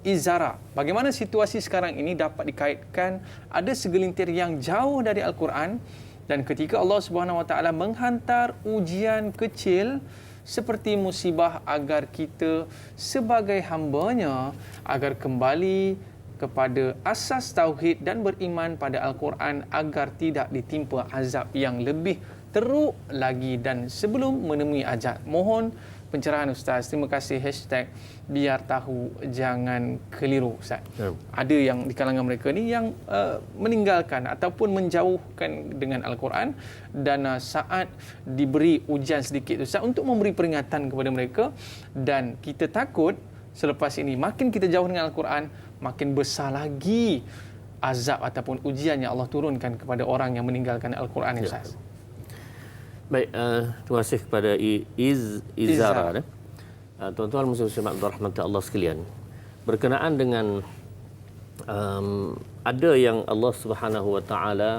Speaker 1: Izara, bagaimana situasi sekarang ini dapat dikaitkan ada segelintir yang jauh dari Al-Quran, dan ketika Allah Subhanahu Wa Taala menghantar ujian kecil seperti musibah agar kita sebagai hamba-Nya agar kembali kepada asas tauhid dan beriman pada Al-Quran agar tidak ditimpa azab yang lebih teruk lagi dan sebelum menemui ajal. Mohon pencerahan Ustaz. Terima kasih. #biar tahu jangan keliru Ustaz. Ada yang di kalangan mereka ni yang meninggalkan ataupun menjauhkan dengan Al-Quran, dan saat diberi ujian sedikit Ustaz untuk memberi peringatan kepada mereka, dan kita takut selepas ini makin kita jauh dengan Al-Quran, makin besar lagi azab ataupun ujian yang Allah turunkan kepada orang yang meninggalkan Al-Quran. Ustaz.
Speaker 2: Baik, terima kasih kepada Izara. Tuan-tuan muslimat rahmat Allah sekalian, berkenaan dengan ada yang Allah Subhanahu Wa Taala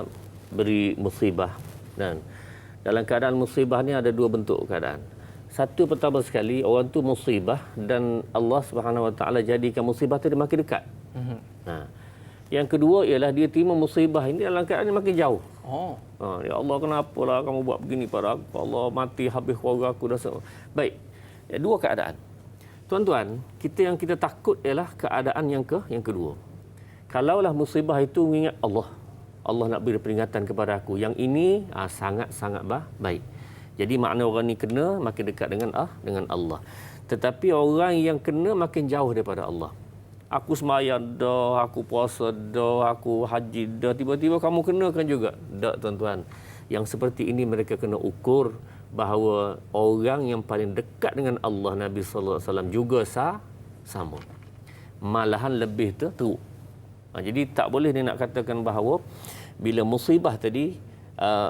Speaker 2: beri musibah, dan dalam keadaan musibah ni ada dua bentuk keadaan. Satu, pertama sekali, orang tu musibah dan Allah Subhanahu Wa Taala jadikan musibah tu dia makin dekat. Yang kedua ialah dia terima musibah ini dalam keadaan makin jauh. Ya Allah, kenapalah kamu buat begini pada aku? Allah, mati habis keluarga aku dah. Baik. Dua keadaan. Tuan-tuan, yang kita takut ialah keadaan yang kedua. Kalaulah musibah itu mengingat Allah. Allah nak beri peringatan kepada aku. Yang ini sangat-sangat baik. Jadi makna orang ni kena makin dekat dengan Allah. Tetapi orang yang kena makin jauh daripada Allah. Aku sembahyang dah, aku puasa dah, aku haji dah, tiba-tiba kamu kenakan juga. Tak tuan-tuan. Yang seperti ini mereka kena ukur bahawa orang yang paling dekat dengan Allah, Nabi sallallahu alaihi wasallam juga sama. Malahan lebih teruk. Jadi tak boleh dia nak katakan bahawa bila musibah tadi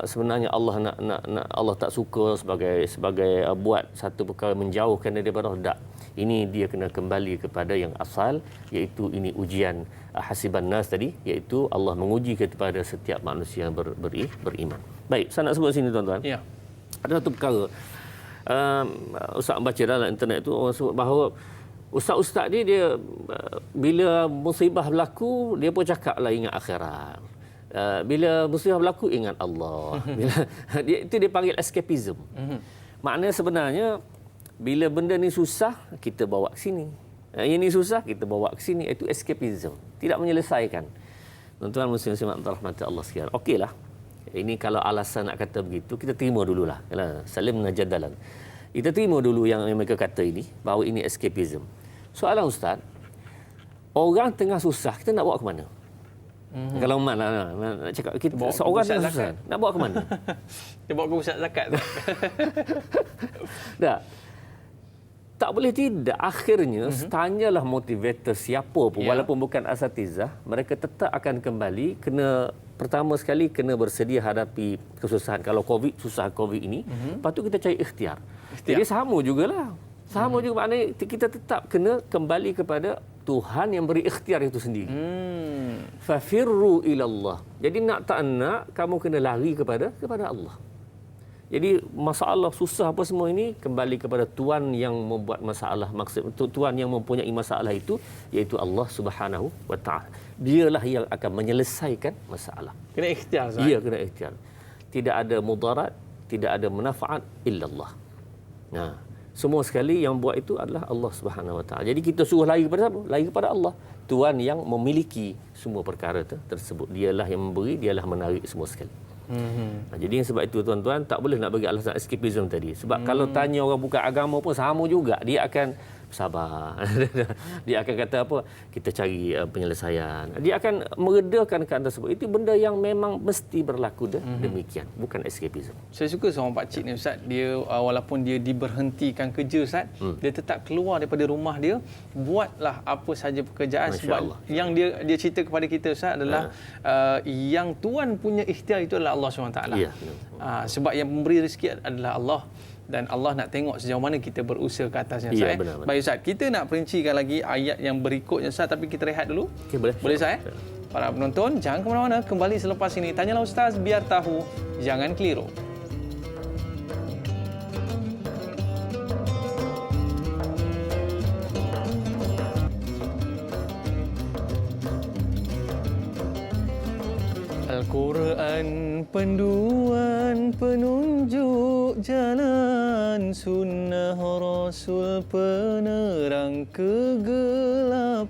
Speaker 2: sebenarnya Allah nak Allah tak suka sebagai buat satu perkara menjauhkan daripada Allah. Tak. Ini dia kena kembali kepada yang asal, iaitu ini ujian hasiban nas tadi, iaitu Allah menguji kepada setiap manusia yang beriman. Baik, saya nak sebut sini tuan-tuan.
Speaker 1: Ya.
Speaker 2: Ada satu perkara. Ustaz baca dalam internet tu orang sebut bahawa ustaz-ustaz dia bila musibah berlaku dia pun cakaplah ingat akhirat. Bila musibah berlaku ingat Allah. Itu dia panggil escapism. Maknanya sebenarnya bila benda ni susah, kita bawa ke sini. Yang ni susah, kita bawa ke sini. Itu escapism. Tidak menyelesaikan. Tuan-tuan muslim-muslimat rahmati Allah sekalian. Okeylah. Ini kalau alasan nak kata begitu, kita terima dululah. Salim najadalan. Kita terima dulu yang mereka kata ini, bahawa ini escapism. Soalan Ustaz, orang tengah susah, kita nak bawa ke mana? Kalau mana nak cakap kita seorang tengah susah, nak bawa ke mana?
Speaker 1: Dia bawa ke pusat zakat.
Speaker 2: Tak. Tak boleh tidak. Akhirnya, tanyalah motivator siapa pun, walaupun bukan asatizah, mereka tetap akan kembali, pertama sekali kena bersedia hadapi kesusahan. Kalau susah COVID ini, lepas tu kita cari ikhtiar. Jadi sama jugalah. Sama juga maknanya kita tetap kena kembali kepada Tuhan yang beri ikhtiar itu sendiri. Fafirru ilallah. Jadi nak tak nak, kamu kena lari kepada Allah. Jadi masalah susah apa semua ini kembali kepada Tuhan yang membuat masalah, maksud Tuhan yang mempunyai masalah itu, iaitu Allah Subhanahu wa taala. Dialah yang akan menyelesaikan masalah.
Speaker 1: Kena ikhtiar, Ustaz.
Speaker 2: Dia kena ikhtiar. Tidak ada mudarat, tidak ada manfaat illallah. Nah, semua sekali yang buat itu adalah Allah Subhanahu wa taala. Jadi kita suruh lari kepada siapa? Lari kepada Allah. Tuhan yang memiliki semua perkara tersebut. Dialah yang memberi, dialah menarik semua sekali. Jadi sebab itu tuan-tuan tak boleh nak bagi alasan escapism tadi. Sebab kalau tanya orang bukan agama pun sama juga, dia akan sabar. Dia akan kata apa? Kita cari penyelesaian. Dia akan meredakan keadaan tersebut. Itu benda yang memang mesti berlaku demikian, bukan escapism.
Speaker 1: Saya suka seorang pakcik ni Ustaz, dia walaupun dia diberhentikan kerja Ustaz, dia tetap keluar daripada rumah dia, buatlah apa saja pekerjaan.
Speaker 2: Masya
Speaker 1: Sebab
Speaker 2: Allah.
Speaker 1: yang dia cerita kepada kita Ustaz adalah yang Tuhan punya ikhtiar itu adalah Allah SWT.
Speaker 2: Ya.
Speaker 1: Sebab yang memberi rezeki adalah Allah. Dan Allah nak tengok sejauh mana kita berusaha ke atasnya.
Speaker 2: Ya,
Speaker 1: Ustaz.
Speaker 2: benar.
Speaker 1: Baik Ustaz, kita nak perincikan lagi ayat yang berikutnya Ustaz, tapi kita rehat dulu.
Speaker 2: Okay, boleh.
Speaker 1: Boleh Ustaz? Para penonton, jangan ke mana-mana. Kembali selepas ini. Tanyalah Ustaz, biar tahu, jangan keliru. Al-Quran panduan penunjuk jalan, sunnah Rasul penerang kegelapan.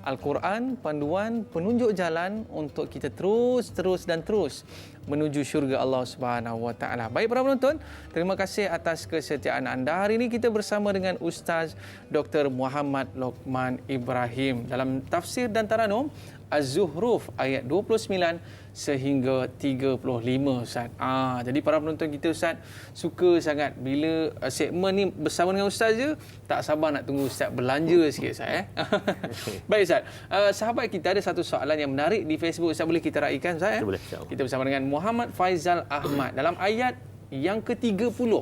Speaker 1: Al-Quran panduan penunjuk jalan untuk kita terus menuju syurga Allah Subhanahu wa taala. Baik para penonton, terima kasih atas kesetiaan anda. Hari ini kita bersama dengan Ustaz Dr. Muhammad Lokman Ibrahim dalam tafsir dan taranum Az-Zuhruf ayat 29 sehingga 35 Ustaz. Jadi para penonton kita Ustaz suka sangat bila segmen ni bersama dengan Ustaz je, tak sabar nak tunggu Ustaz belanja sikit Ustaz. Baik Ustaz, sahabat kita ada satu soalan yang menarik di Facebook Ustaz, boleh kita raikan Ustaz?
Speaker 2: Boleh.
Speaker 1: Kita bersama dengan Muhammad Faizal Ahmad dalam ayat yang ke-30.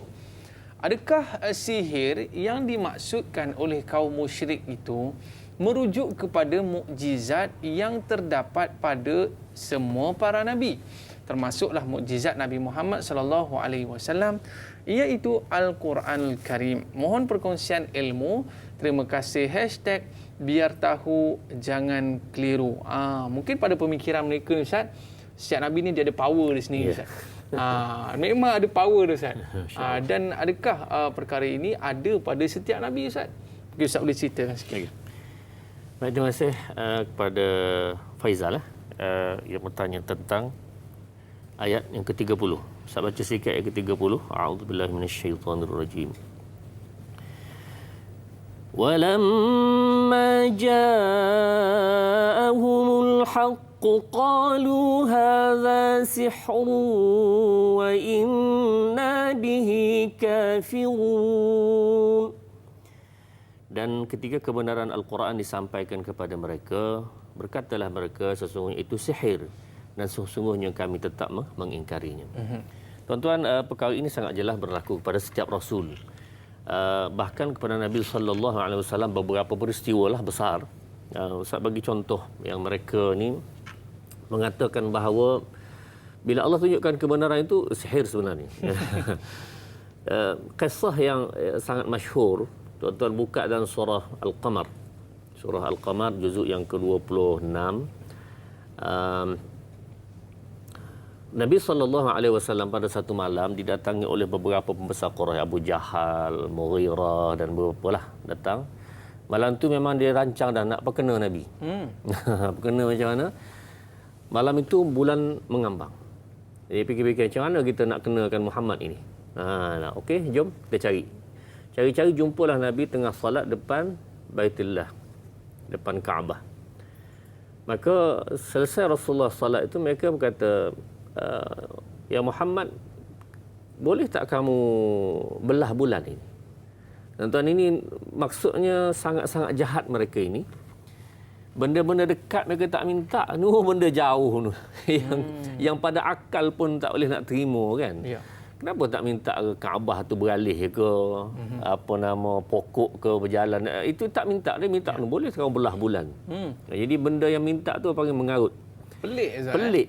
Speaker 1: Adakah sihir yang dimaksudkan oleh kaum musyrik itu merujuk kepada mukjizat yang terdapat pada semua para nabi, termasuklah mukjizat Nabi Muhammad sallallahu alaihi wasallam, iaitu Al-Quranul Karim? Mohon perkongsian ilmu. Terima kasih. #biar tahu jangan keliru. Mungkin pada pemikiran mereka Ustaz, setiap nabi ni dia ada power di sini Ustaz. Memang ada power dia Ustaz. Dan adakah perkara ini ada pada setiap nabi Ustaz? Mungkin Ustaz boleh ceritakan sikit.
Speaker 2: Baik, terima kasih kepada Faizal yang bertanya tentang ayat yang ke-30. Saya baca sikit ayat ke-30. A'udzubillahi minasyaitonirrajim. Walamma ja'ahumul haqqu qalu hadza sihrun wa inna bihi kafirun. Dan ketika kebenaran Al-Quran disampaikan kepada mereka, berkatalah mereka, sesungguhnya itu sihir dan sesungguhnya kami tetap mengingkarinya. Tuan-tuan, perkara ini sangat jelas berlaku kepada setiap Rasul. Bahkan kepada Nabi sallallahu alaihi wasallam beberapa peristiwa lah besar. Ustaz bagi contoh yang mereka ni mengatakan bahawa bila Allah tunjukkan kebenaran itu sihir sebenarnya. Kisah yang sangat masyhur, tuan-tuan buka dalam surah Al-Qamar. Surah Al-Qamar juzuk yang ke-26. Nabi SAW pada satu malam didatangi oleh beberapa pembesar Quraisy, Abu Jahal, Mughirah dan beberapa lah datang. Malam tu memang dia rancang dah nak perkena Nabi. Perkena macam mana? Malam itu bulan mengambang. Dia fikir-fikir macam mana kita nak kenakan Muhammad ini. Okey, jom kita cari. Cari-cari jumpalah Nabi tengah salat depan Baitullah, depan Kaabah. Maka selesai Rasulullah salat itu mereka berkata, ya Muhammad, boleh tak kamu belah bulan ini? Tuan-tuan, ini maksudnya sangat-sangat jahat mereka ini. Benda-benda dekat mereka tak minta, benda jauh yang pada akal pun tak boleh nak terima kan. Ya. Kenapa tak minta ke Kaabah tu beralih ke pokok ke berjalan? Itu tak minta, dia minta boleh kamu belah bulan. Jadi benda yang minta tu paling mengarut.
Speaker 1: Pelik.
Speaker 2: Pelik.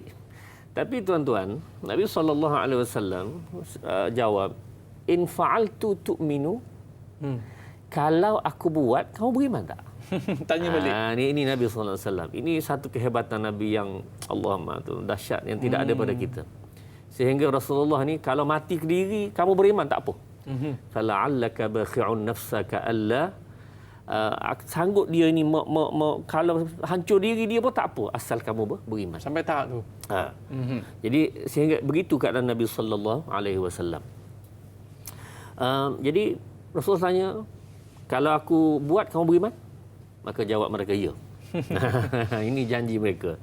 Speaker 2: Tapi tuan-tuan, Nabi SAW jawab, in fa'altu tu'minu, kalau aku buat, kamu beriman tak?
Speaker 1: Tanya balik.
Speaker 2: Ini Nabi SAW. Ini satu kehebatan Nabi yang Allah tu dahsyat, yang tidak ada pada kita. Sehingga Rasulullah ni, kalau mati ke diri, kamu beriman tak apa. Fala'allaka bakhi'un nafsaka alla, sanggup dia ni kalau hancur diri dia pun tak apa asal kamu beriman
Speaker 1: sampai tahap tu.
Speaker 2: Jadi sehingga begitu keadaan Nabi sallallahu alaihi wasallam. Jadi Rasul tanya, kalau aku buat kamu beriman? Maka jawab mereka ya. Ini janji mereka.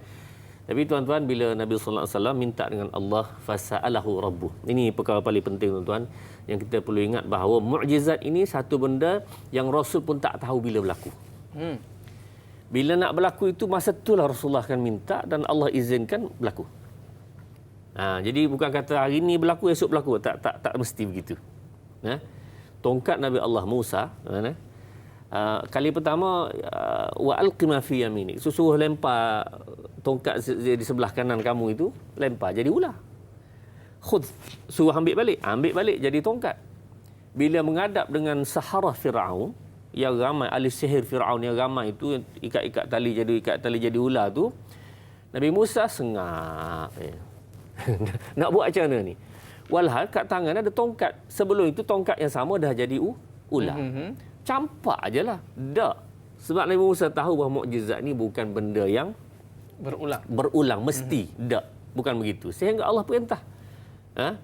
Speaker 2: Tapi tuan-tuan, bila Nabi sallallahu alaihi wasallam minta dengan Allah, fasa'alahu rabbuh. Ini perkara paling penting tuan-tuan, yang kita perlu ingat bahawa mukjizat ini satu benda yang Rasul pun tak tahu bila berlaku. Bila nak berlaku itu, masa itulah Rasulullah akan minta dan Allah izinkan berlaku. Jadi bukan kata hari ini berlaku, esok berlaku. Tak mesti begitu. Tongkat Nabi Allah Musa, kali pertama, wa alqi ma fi yaminik, suruh lempar tongkat di sebelah kanan kamu itu, lempar jadi ular. Khudh, suruh ambil balik jadi tongkat. Bila menghadap dengan saharah Firaun yang ramai, ahli sihir Firaun yang ramai itu, ikat tali jadi ular tu, Nabi Musa sengap. Nak buat macam mana ni? Walhal kat tangan ada tongkat. Sebelum itu tongkat yang sama dah jadi ular. Campak ajalah. Tak. Sebab Nabi Musa tahu bahawa mukjizat ni bukan benda yang berulang mesti. Tak. Bukan begitu. Sehingga Allah perintah.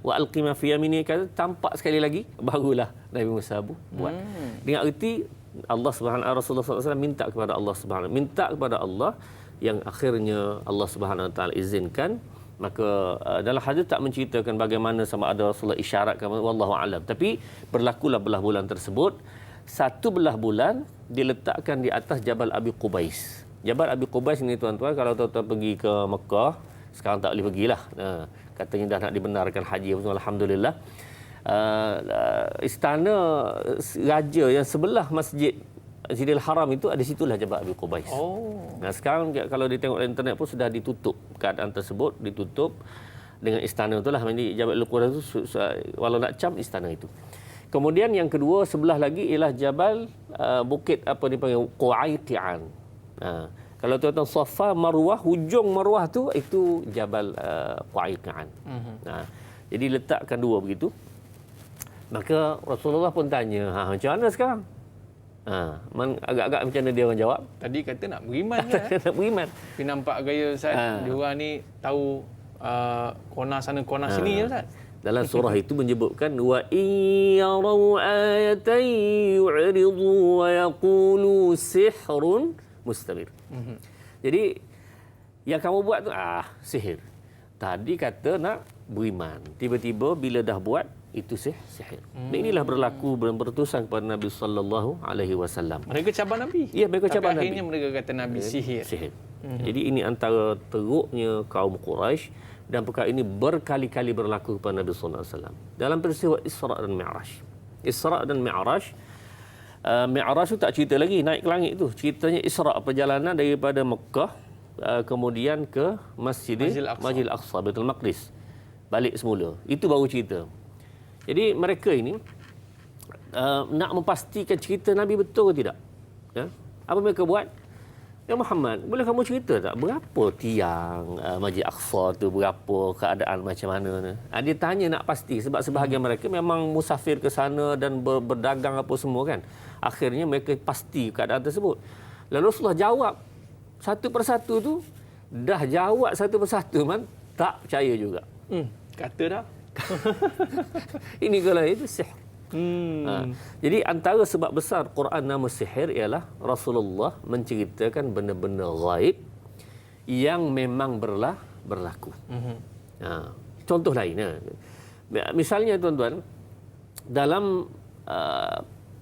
Speaker 2: Wa alqi ma fi yaminik, tampak sekali lagi, barulah Nabi Musa buat. Dengan erti Allah Subhanahu Rasulullah SAW minta kepada Allah Subhanahu, minta kepada Allah yang akhirnya Allah Subhanahu Wa Taala izinkan. Maka dalam hadis tak menceritakan bagaimana sama ada Rasulullah isyaratkan, wallahu alam. Tapi berlakulah belah bulan tersebut. Satu belah bulan diletakkan di atas Jabal Abi Qubais. Jabal Abi Qubais ini tuan-tuan, kalau tuan-tuan pergi ke Mekah, sekarang tak boleh pergilah. Katanya dah nak dibenarkan haji, alhamdulillah. Istana raja yang sebelah Masjidil Haram itu, ada situlah Jabal Abi Qubais. Nah, sekarang kalau ditengok di internet pun sudah ditutup. Keadaan tersebut ditutup dengan istana itulah. Jadi Jabal Abi Qubais itu, walau nak cam istana itu. Kemudian yang kedua sebelah lagi ialah Jabal bukit apa dipanggil Qu'ayqi'an. Kalau tuan-tuan Safa Marwah, hujung Marwah tu itu Jabal Qu'ayqi'an. Jadi letakkan dua begitu. Maka Rasulullah pun tanya, macam mana sekarang? Agak-agak macam mana dia orang jawab?
Speaker 1: Tadi kata nak beriman kan?
Speaker 2: Nak beriman.
Speaker 1: Tapi nampak gaya Ustaz, diorang ni tahu kona sana kona sini je Ustaz.
Speaker 2: Dalam surah itu menyebutkan wa iyarau ayatan yu'ridu wa yaqulu sihrun mustamir. Jadi yang kamu buat tu sihir. Tadi kata nak beriman. Tiba-tiba bila dah buat itu sihir. Inilah berlaku berterusan kepada Nabi sallallahu alaihi wasallam.
Speaker 1: Mereka cabar Nabi.
Speaker 2: Ya, mereka cabar Nabi.
Speaker 1: Akhirnya mereka kata Nabi sihir.
Speaker 2: Jadi ini antara teruknya kaum Quraisy. Dan perkara ini berkali-kali berlaku kepada Nabi sallallahu alaihi wasallam dalam peristiwa Isra dan Mi'raj. Isra' dan Mi'raj. Mi'raj tu tak cerita lagi naik ke langit tu. Ceritanya Isra' perjalanan daripada Mekah kemudian ke Masjidil Aqsa, Baitul Maqdis. Balik semula. Itu baru cerita. Jadi mereka ini nak memastikan cerita Nabi betul ke tidak. Ya? Apa mereka buat? Ya Muhammad, boleh kamu cerita tak berapa tiang Masjid Aqsa tu, berapa keadaan macam mana? Dia tanya nak pasti sebab sebahagian mereka memang musafir ke sana dan berdagang apa semua kan. Akhirnya mereka pasti keadaan tersebut. Lalu Rasulullah jawab satu persatu tu, dah jawab satu persatu man tak percaya juga.
Speaker 1: Kata dah.
Speaker 2: Ini kalau itu sihir. Jadi antara sebab besar Quran nama sihir ialah Rasulullah menceritakan benda-benda ghaib yang memang berlaku. Contoh lain, misalnya tuan-tuan, dalam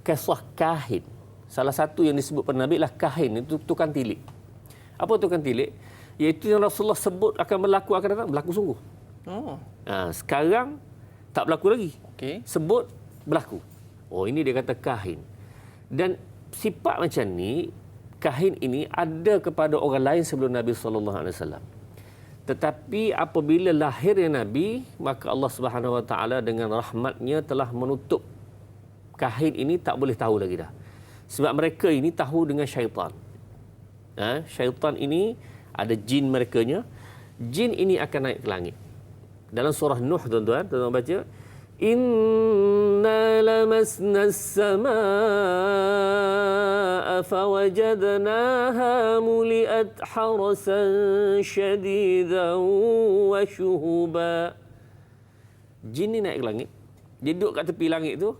Speaker 2: kisah kahin, salah satu yang disebut pada Nabi adalah kahin, itu tukang tilik. Apa tukang tilik? Iaitu yang Rasulullah sebut akan akan datang, berlaku sungguh. Sekarang tak berlaku lagi.
Speaker 1: Okay.
Speaker 2: Sebut berlaku. Ini dia kata kahin. Dan sifat macam ni, kahin ini ada kepada orang lain sebelum Nabi SAW. Tetapi apabila lahirnya Nabi, maka Allah Subhanahu Wa Taala dengan rahmatnya telah menutup kahin ini, tak boleh tahu lagi dah. Sebab mereka ini tahu dengan syaitan. Syaitan ini ada jin merekanya. Jin ini akan naik ke langit. Dalam surah Nuh tuan-tuan baca, Inna lamasna as-samaa'a fawajadnaha muli'at harasan shadidan wa shuhuba. Jin ni naik ke langit. Dia duduk kat tepi langit tu.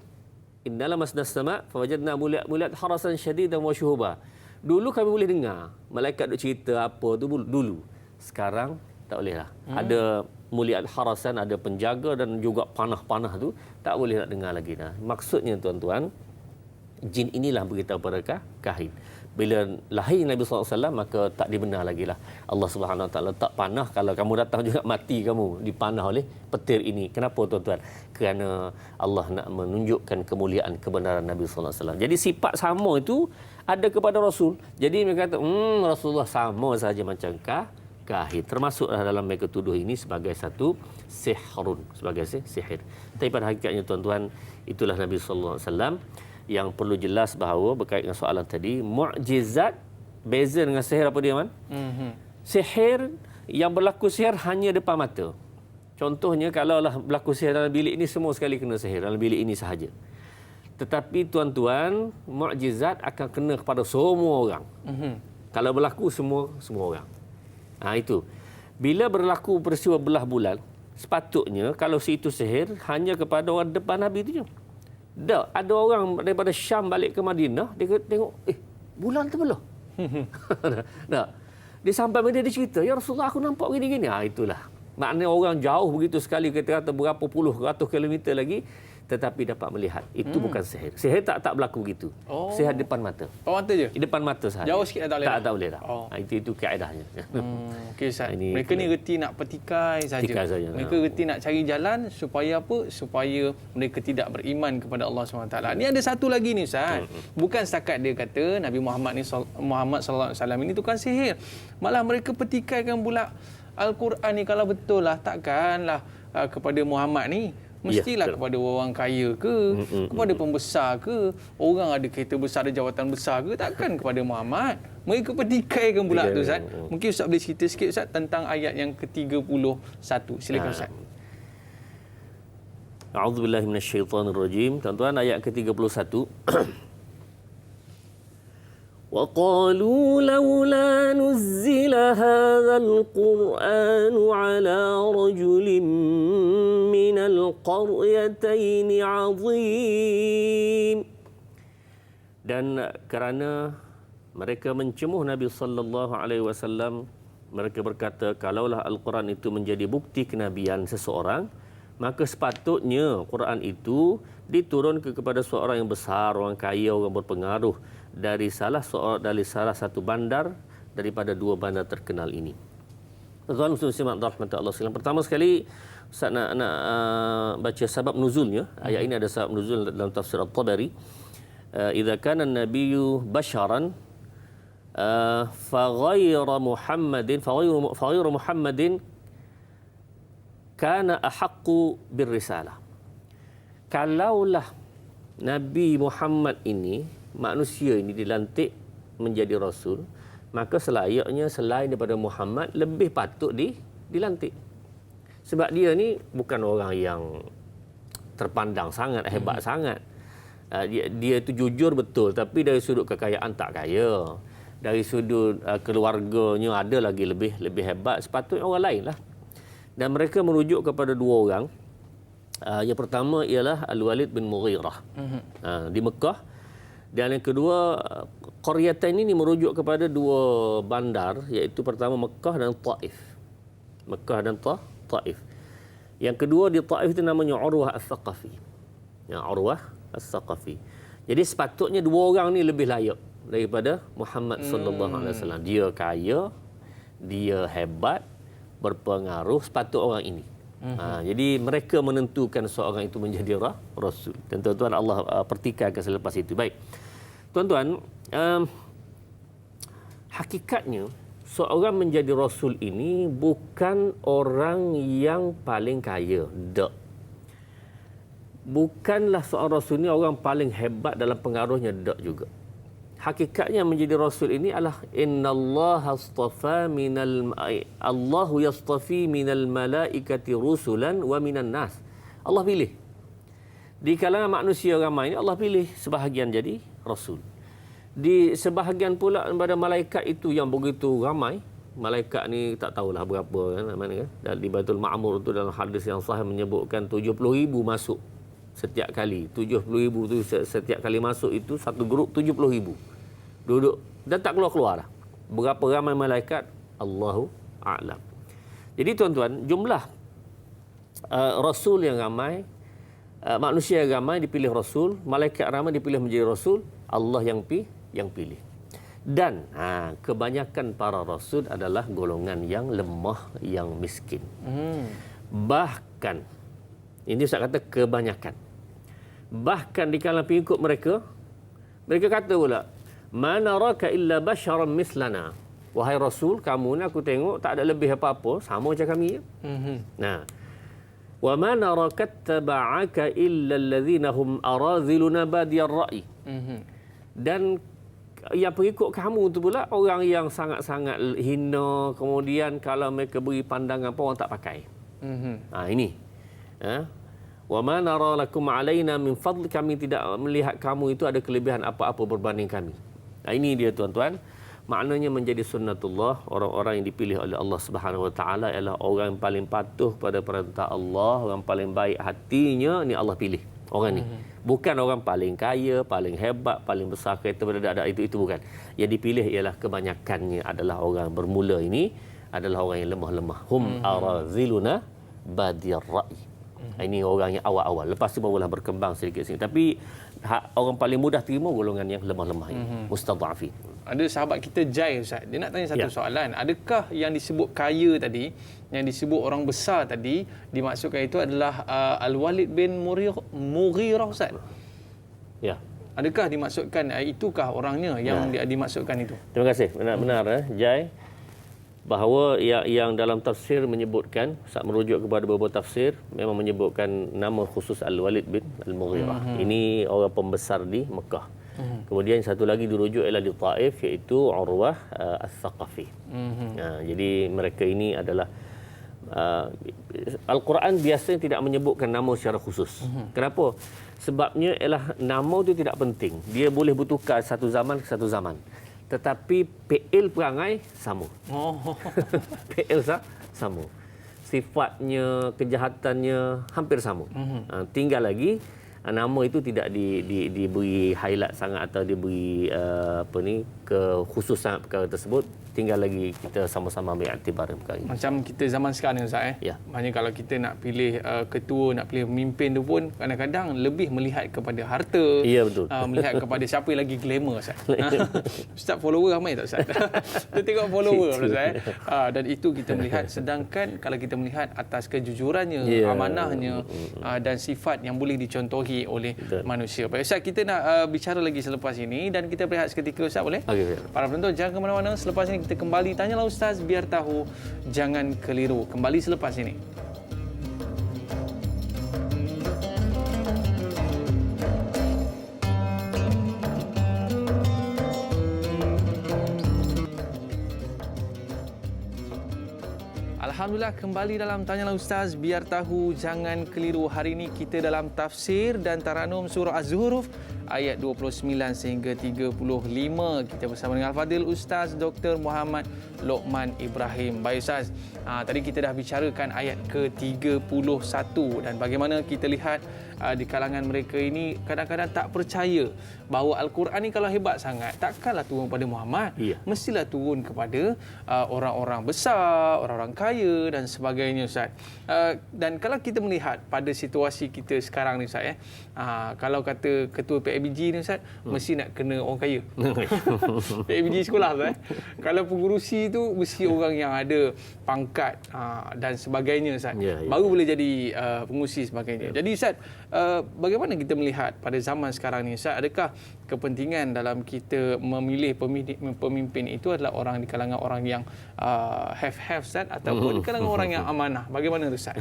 Speaker 2: Inna lamasna as-samaa'a fawajadnaha muli'at harasan shadidan wa shuhuba. Dulu kami boleh dengar malaikat duk cerita apa tu dulu. Sekarang tak boleh lah. Ada muliat harasan, ada penjaga dan juga panah-panah tu tak boleh nak dengar lagi dah. Maksudnya tuan-tuan, jin inilah beritahu pada kahin. Bila lahir Nabi SAW, maka tak dibenar lagi lah. Allah Subhanahu Wa Taala tak panah, kalau kamu datang juga mati kamu dipanah oleh petir ini. Kenapa tuan-tuan? Kerana Allah nak menunjukkan kemuliaan kebenaran Nabi SAW. Jadi sifat sama itu ada kepada Rasul. Jadi mereka kata, Rasulullah sama saja macam kahin. Termasuklah dalam mereka tuduh ini sebagai satu sihrun, sebagai sihir. Tapi pada hakikatnya tuan-tuan, itulah Nabi sallallahu alaihi wasallam yang perlu jelas bahawa berkait dengan soalan tadi, mukjizat beza dengan sihir apa dia man? Sihir yang berlaku sihir hanya depan mata. Contohnya kalaulah berlaku sihir dalam bilik ini, semua sekali kena sihir dalam bilik ini sahaja. Tetapi tuan-tuan, mukjizat akan kena kepada semua orang. Kalau berlaku semua orang. Itu. Bila berlaku peristiwa belah bulan, sepatutnya kalau situ sihir hanya kepada orang depan Nabi itu je. Ada orang daripada Syam balik ke Madinah, dia tengok, bulan terbelah. Dia sampai dia cerita, ya Rasulullah aku nampak gini-gini. Itulah. Maknanya orang jauh begitu sekali, kata berapa puluh ratus kilometer lagi, tetapi dapat melihat. Itu bukan sihir. Sihir tak berlaku begitu. Sihir depan mata.
Speaker 1: Depan mata je?
Speaker 2: Depan mata sahaja.
Speaker 1: Jauh sikit tak boleh?
Speaker 2: Tak boleh dah. Itu kaedahnya.
Speaker 1: Okey Ustaz. Mereka ni reti nak petikai saja. Mereka reti nak cari jalan supaya apa? Supaya mereka tidak beriman kepada Allah SWT. Ni ada satu lagi ni Ustaz. Bukan setakat dia kata Nabi Muhammad sallallahu alaihi wasallam ini tukang sihir. Malah mereka petikaikan pula Al-Quran ni, kalau betul lah takkanlah kepada Muhammad ni. Mestilah kepada orang kaya ke, kepada pembesar ke, orang ada kereta besar, ada jawatan besar ke, takkan kepada Muhammad. Mereka petikaikan pula tu Ustaz. Mungkin Ustaz boleh cerita sikit Ustaz tentang ayat yang ke-31. Silakan Ustaz.
Speaker 2: A'udzubillahi minasyaitonirrajim. Tuan-tuan, ayat ke-31. وَقَالُوا لَوْلَا نُزِّلَ هَذَا الْقُرْآنُ عَلَى رَجُلٍ مِّنَ الْقَرْيَتَيْنِ عَظِيمٍ. Dan kerana mereka mencemuh Nabi sallallahu alaihi wasallam, mereka berkata, kalaulah Al-Quran itu menjadi bukti kenabian seseorang, maka sepatutnya Quran itu diturunkan kepada seorang yang besar, orang kaya, orang berpengaruh dari salah satu bandar daripada dua bandar terkenal ini. Tuan-tuan muslimin rahmat Allah sekalian. Pertama sekali, Ustaz nak baca sebab nuzulnya. Ayat ini ada sebab nuzul dalam tafsir At-Tabari. Idza kana an-nabiyyu basharan fa ghayra Muhammadin kana ahaqqu birrisalah. Kalaulah Nabi Muhammad ini, manusia ini dilantik menjadi rasul, maka selayaknya selain daripada Muhammad lebih patut dilantik. Sebab dia ni bukan orang yang terpandang sangat, hebat sangat. Dia itu jujur betul, tapi dari sudut kekayaan tak kaya. Dari sudut keluarganya ada lagi lebih hebat, sepatutnya orang lain lah. Dan mereka merujuk kepada dua orang. Yang pertama ialah Al-Walid bin Mughirah di Mekah. Dan yang kedua, Qaryatan ini merujuk kepada dua bandar, iaitu pertama Mekah dan Taif. Mekah dan Taif. Yang kedua di Taif itu namanya Urwah Al-Thaqafi. Urwah Al-Thaqafi. Jadi sepatutnya dua orang ni lebih layak daripada Muhammad sallallahu alaihi wasallam. Dia kaya, dia hebat, berpengaruh, sepatut orang ini. Jadi mereka menentukan seorang itu menjadi rasul. Dan tuan-tuan Allah pertikaikan selepas itu. Baik. Tuan-tuan, hakikatnya seorang menjadi rasul ini bukan orang yang paling kaya. Tak. Bukanlah seorang rasul ini orang paling hebat dalam pengaruhnya. Tak juga. Hakikatnya menjadi rasul ini adalah innallaha astafa Allahu yastafi minal malaikati rusulan wa minan nas. Allah pilih. Di kalangan manusia ramai ini Allah pilih sebahagian jadi rasul. Di sebahagian pula daripada malaikat itu yang begitu ramai, malaikat ni tak tahulah berapa kan, mana kan? Dan di Baitul Ma'mur tu dalam hadis yang sahih menyebutkan 70,000 masuk setiap kali. 70,000 tu setiap kali masuk itu satu grup 70,000. Duduk dan tak keluar-keluar dah. Berapa ramai malaikat? Allahu a'lam. Jadi tuan-tuan, jumlah rasul yang ramai, manusia yang ramai dipilih rasul, malaikat ramai dipilih menjadi rasul, Allah yang pilih. Dan kebanyakan para rasul adalah golongan yang lemah, yang miskin. Bahkan, ini Ustaz kata kebanyakan. Bahkan di kalangan pengikut mereka kata pula, "Ma naraka illa basharan mislana." Wahai Rasul, kamu ni aku tengok tak ada lebih apa-apa, sama macam kami. Nah, "Wa ma naraka taba'aka illa alladhina hum araziluna badiyar ra'i." Dan yang pengikut kamu tu pula orang yang sangat-sangat hina, kemudian kalau mereka beri pandangan pun orang tak pakai. Ini. Wa ma nara lakum alaina min fadl, kami tidak melihat kamu itu ada kelebihan apa-apa berbanding kami. Ini dia tuan-tuan, maknanya menjadi sunnatullah, orang-orang yang dipilih oleh Allah Subhanahu Wa Taala ialah orang yang paling patuh pada perintah Allah, orang paling baik hatinya, ni Allah pilih orang ni. Bukan orang paling kaya, paling hebat, paling besar kereta berada itu bukan. Yang dipilih ialah kebanyakannya adalah orang bermula ini adalah orang yang lemah-lemah. Hum araziluna badiyar ra'i. Ini orang yang awal-awal. Lepas tu barulah berkembang sedikit-sedikit. Tapi orang paling mudah terima golongan yang lemah-lemah ini. Mustadhafin.
Speaker 1: Ada sahabat kita Jai Ustaz. Dia nak tanya satu soalan. Adakah yang disebut kaya tadi, yang disebut orang besar tadi, dimaksudkan itu adalah Al-Walid bin Mughirah Ustaz?
Speaker 2: Ya.
Speaker 1: Adakah dimaksudkan itukah orangnya yang dimaksudkan itu?
Speaker 2: Terima kasih. Benar Jai. Bahawa yang dalam tafsir menyebutkan, saat merujuk kepada beberapa tafsir, memang menyebutkan nama khusus Al-Walid bin Al-Mughirah. Ini orang pembesar di Mekah. Kemudian satu lagi dirujuk ialah di Taif, iaitu Urwah Al-Thaqafi. Jadi mereka ini adalah Al-Quran biasanya tidak menyebutkan nama secara khusus. Kenapa? Sebabnya ialah nama itu tidak penting. Dia boleh bertukar satu zaman ke satu zaman. Tetapi PL perangai sama. PL sama. Sifatnya, kejahatannya hampir sama. Tinggal lagi nama itu tidak diberi highlight sangat atau diberi kekhusus sangat perkara tersebut. Tinggal lagi kita sama-sama ambil iktibar perkara ini.
Speaker 1: Macam kita zaman sekarang ni Ustaz
Speaker 2: Ya.
Speaker 1: Maknanya kalau kita nak pilih ketua, nak pilih pemimpin tu pun kadang-kadang lebih melihat kepada harta.
Speaker 2: Ya, betul.
Speaker 1: Melihat kepada siapa yang lagi glamour Ustaz. Ustaz follower ramai tak Ustaz? Kita tengok follower Ustaz. Dan itu kita melihat, sedangkan kalau kita melihat atas kejujurannya,
Speaker 2: Ya.
Speaker 1: amanahnya dan sifat yang boleh dicontohi oleh
Speaker 2: Betul.
Speaker 1: manusia. Baik Ustaz, kita nak bicara lagi selepas ini dan kita berehat seketika Ustaz, boleh?
Speaker 2: Okey.
Speaker 1: Para penonton jangan ke mana-mana. Selepas ini kita kembali Tanyalah Ustaz, biar tahu, jangan keliru. Kembali selepas ini. Alhamdulillah, kembali dalam Tanyalah Ustaz, biar tahu, jangan keliru. Hari ini kita dalam tafsir dan taranum surah Az-Zuhruf ayat 29 sehingga 35. Kita bersama dengan Al-Fadhil Ustaz Dr. Muhammad Lokman Ibrahim. Baik Ustaz, tadi kita dah bicarakan ayat ke-31 dan bagaimana kita lihat di kalangan mereka ini kadang-kadang tak percaya bahawa Al-Quran ni kalau hebat sangat takkanlah turun kepada Muhammad.
Speaker 2: Ya.
Speaker 1: Mestilah turun kepada orang-orang besar, orang-orang kaya dan sebagainya Ustaz. Dan kalau kita melihat pada situasi kita sekarang ni Ustaz, kalau kata ketua PABG ni Ustaz, mesti nak kena orang kaya. PABG sekolah Ustaz. Kalau pengurusi tu mesti orang yang ada pangkat dan sebagainya Ustaz.
Speaker 2: Ya.
Speaker 1: Baru boleh jadi pengurusi sebagainya. Jadi Ustaz, bagaimana kita melihat pada zaman sekarang ni Ustaz, adakah kepentingan dalam kita memilih pemimpin itu adalah orang di kalangan orang yang have Ustaz ataupun di kalangan orang yang amanah? Bagaimana Ustaz?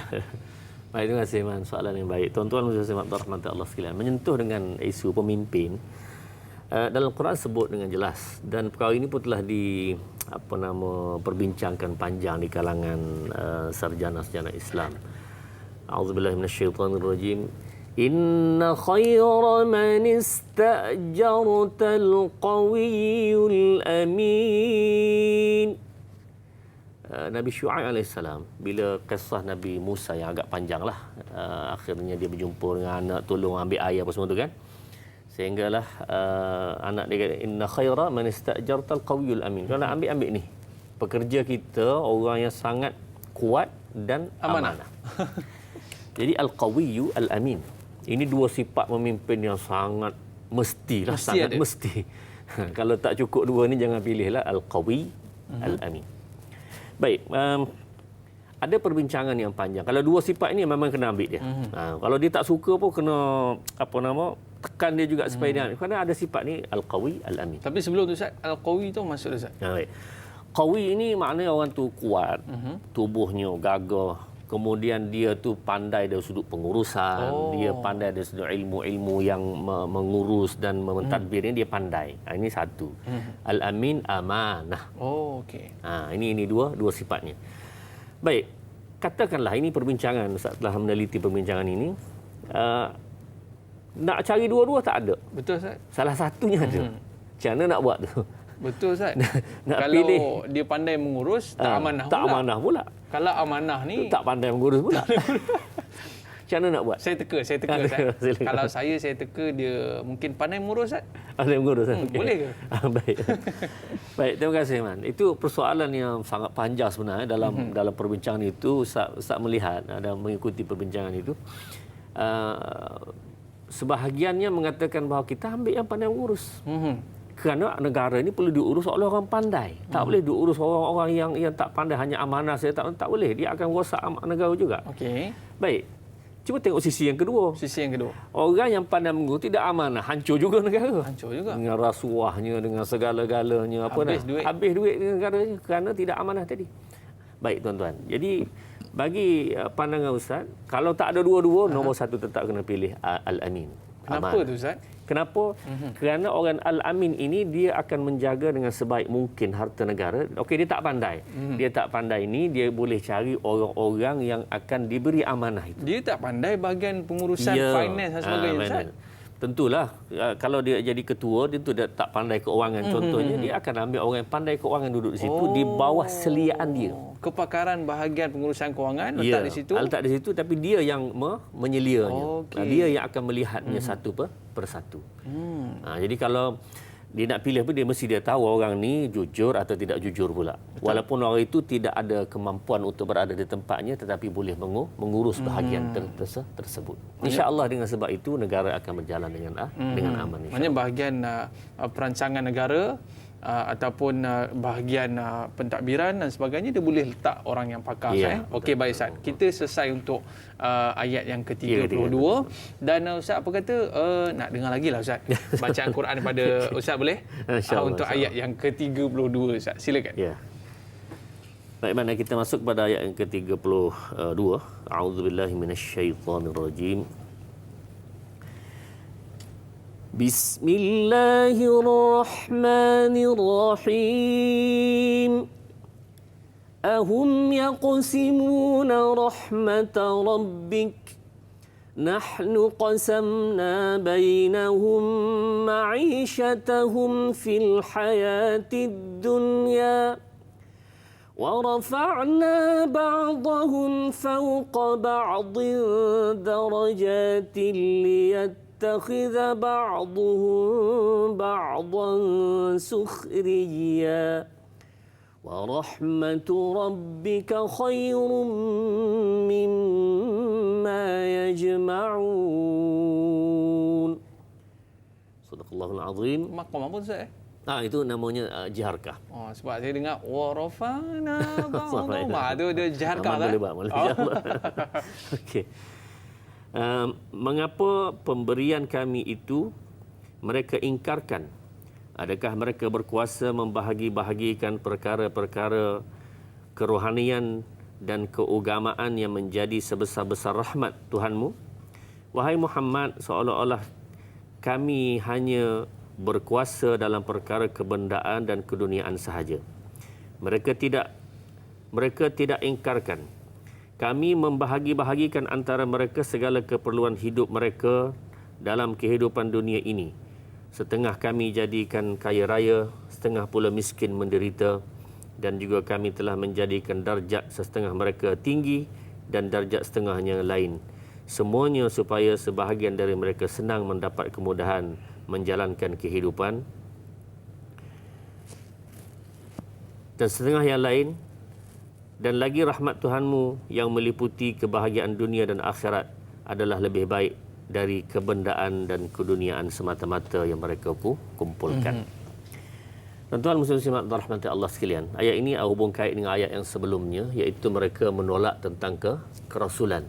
Speaker 2: Baik, terima kasih Man. Soalan yang baik. Tuan-tuan muslimat rahmat Allah sekalian, menyentuh dengan isu pemimpin, dalam Quran sebut dengan jelas dan perkara ini pun telah perbincangkan panjang di kalangan sarjana-sarjana Islam. A'udzubillahi minasyaitonirrajim. Inna khaira man ista'jartal qawiyyul amin. Nabi Syuaib alaihissalam, bila kisah Nabi Musa yang agak panjanglah, akhirnya dia berjumpa dengan anak, tolong ambil air apa semua tu kan. Sehinggalah anak dia kata, inna khaira man ista'jartal qawiyyul amin. Kalau nak ambil ni, pekerja kita orang yang sangat kuat dan amanah. Jadi al-qawiyyu al-amin. Ini dua sifat pemimpin yang sangat mestilah, sangat ada. Mesti. Kalau tak cukup dua ni jangan pilihlah al-qawi al-amin. Baik, ada perbincangan yang panjang. Kalau dua sifat ini memang kena ambil dia. Kalau dia tak suka pun kena tekan dia juga supaya dia. Kerana ada sifat ni al-qawi al-amin.
Speaker 1: Tapi sebelum tu Ustaz, al-qawi tu maksud Ustaz?
Speaker 2: Baik. Qawi ini maknanya orang tu kuat, tubuhnya gagah. Kemudian dia tu pandai dari sudut pengurusan, dia pandai dari sudut ilmu-ilmu yang mengurus dan mentadbirnya, dia pandai. Ini satu. Al-amin, amanah.
Speaker 1: Oh, okey.
Speaker 2: Ini dua sifatnya. Baik, katakanlah ini perbincangan, Ustaz telah meneliti perbincangan ini. Nak cari dua-dua tak ada.
Speaker 1: Betul Ustaz.
Speaker 2: Salah satunya ada. Macam mana nak buat tu?
Speaker 1: Betul Ustaz.
Speaker 2: Nak
Speaker 1: kalau
Speaker 2: pilih,
Speaker 1: dia pandai mengurus, tak amanah
Speaker 2: tak
Speaker 1: pula.
Speaker 2: amanah pula.
Speaker 1: Kalau amanah ni
Speaker 2: tak pandai mengurus pula. Macam mana nak buat?
Speaker 1: Saya teka Ustaz. Kalau saya teka dia mungkin pandai mengurus Ustaz.
Speaker 2: Pandai mengurus. Okay.
Speaker 1: Boleh ke?
Speaker 2: Baik. Baik, terima kasih Man. Itu persoalan yang sangat panjang sebenarnya dalam perbincangan itu. Ustaz melihat ada mengikuti perbincangan itu. Sebahagiannya mengatakan bahawa kita ambil yang pandai mengurus. Kerana negara ini perlu diurus oleh orang pandai. Tak boleh diurus orang-orang yang tak pandai, hanya amanah saja tak boleh. Dia akan rosak negara juga.
Speaker 1: Okey.
Speaker 2: Baik. Cuba tengok sisi yang kedua. Orang yang pandai mengurus tidak amanah, hancur juga negara.
Speaker 1: Hancur juga.
Speaker 2: Dengan rasuahnya, dengan segala-galanya, habis duit negaranya kerana tidak amanah tadi. Baik tuan-tuan. Jadi bagi pandangan Ustaz, kalau tak ada dua-dua, nombor satu tetap kena pilih al-amin.
Speaker 1: Kenapa tu Ustaz?
Speaker 2: Kenapa? Kerana orang al-amin ini dia akan menjaga dengan sebaik mungkin harta negara. Okey, dia tak pandai. Dia tak pandai ini, dia boleh cari orang-orang yang akan diberi amanah itu.
Speaker 1: Dia tak pandai bahagian pengurusan finance dan sebagainya Ustaz.
Speaker 2: tentulah kalau dia jadi ketua, dia tu dia tak pandai keuangan contohnya, dia akan ambil orang yang pandai keuangan duduk di situ di bawah seliaan dia.
Speaker 1: Kepakaran bahagian pengurusan kewangan letak di situ.
Speaker 2: Letak di situ, tapi dia yang menyelianya.
Speaker 1: Okey.
Speaker 2: Dia yang akan melihatnya satu persatu. Jadi kalau dia nak pilih pun dia mesti dia tahu orang ni jujur atau tidak jujur pula. Betul. Walaupun orang itu tidak ada kemampuan untuk berada di tempatnya, tetapi boleh mengurus bahagian tersebut. Insya-Allah dengan sebab itu negara akan berjalan dengan aman.
Speaker 1: Maksudnya bahagian perancangan negara ataupun bahagian pentadbiran dan sebagainya dia boleh letak orang yang pakar. Okey, baik Ustaz. Kita selesai untuk ayat yang ke-32 dan Ustaz apa kata nak dengar lagi lah Ustaz bacaan Quran daripada Ustaz boleh? Untuk ayat yang ke-32 Ustaz. Silakan.
Speaker 2: Ya. Baik, mana kita masuk pada ayat yang ke-32. A'udzubillahi minasyaitonirrajim. Bismillahirrahmanirrahim. Ahum yaqsimuna rahmata rabbik. Nahnu qasamna bainahum ma'ishatahum fil hayatid dunya. ورفعنا بعضهم فوق بعض درجات ليتخذ بعضهم بعضا سخريا ورحمة ربك خير مما يجمعون. صدق الله العظيم.
Speaker 1: Makom apa Ustaz?
Speaker 2: Itu namanya jiharkah.
Speaker 1: Sebab saya dengar warafana ba'dhum. Itu dia jiharkah kan?
Speaker 2: Boleh insya-Allah. Okey. Mengapa pemberian kami itu mereka ingkarkan? Adakah mereka berkuasa membahagi-bahagikan perkara-perkara kerohanian dan keagamaan yang menjadi sebesar-besar rahmat Tuhanmu? Wahai Muhammad, seolah-olah kami hanya berkuasa dalam perkara kebendaan dan keduniaan sahaja. Mereka tidak ingkarkan. Kami membahagi-bahagikan antara mereka segala keperluan hidup mereka dalam kehidupan dunia ini. Setengah kami jadikan kaya raya, setengah pula miskin menderita, dan juga kami telah menjadikan darjat setengah mereka tinggi dan darjat setengahnya lain. Semuanya supaya sebahagian dari mereka senang mendapat kemudahan menjalankan kehidupan, dan setengah yang lain. Dan lagi rahmat Tuhanmu yang meliputi kebahagiaan dunia dan akhirat adalah lebih baik dari kebendaan dan keduniaan semata-mata yang mereka kumpulkan. Tuan-tuan muslim-muslimat rahmati Allah sekalian, ayat ini hubung kait dengan ayat yang sebelumnya, iaitu mereka menolak tentang kerasulan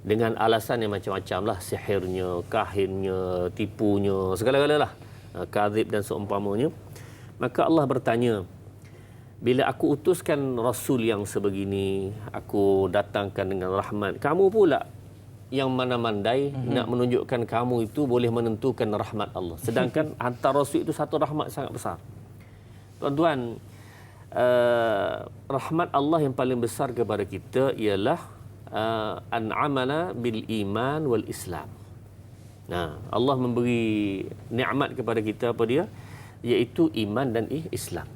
Speaker 2: dengan alasan yang macam-macam lah, sihirnya, kahinnya, tipunya, segala-gala lah, kadhib dan seumpamanya. Maka Allah bertanya, bila aku utuskan Rasul yang sebegini, aku datangkan dengan rahmat, kamu pula yang mana-mandai nak menunjukkan kamu itu boleh menentukan rahmat Allah. Sedangkan hantar Rasul itu satu rahmat sangat besar. Tuan-tuan, rahmat Allah yang paling besar kepada kita ialah an'amana bil iman wal Islam. Allah memberi nikmat kepada kita apa dia? Iaitu iman dan Islam.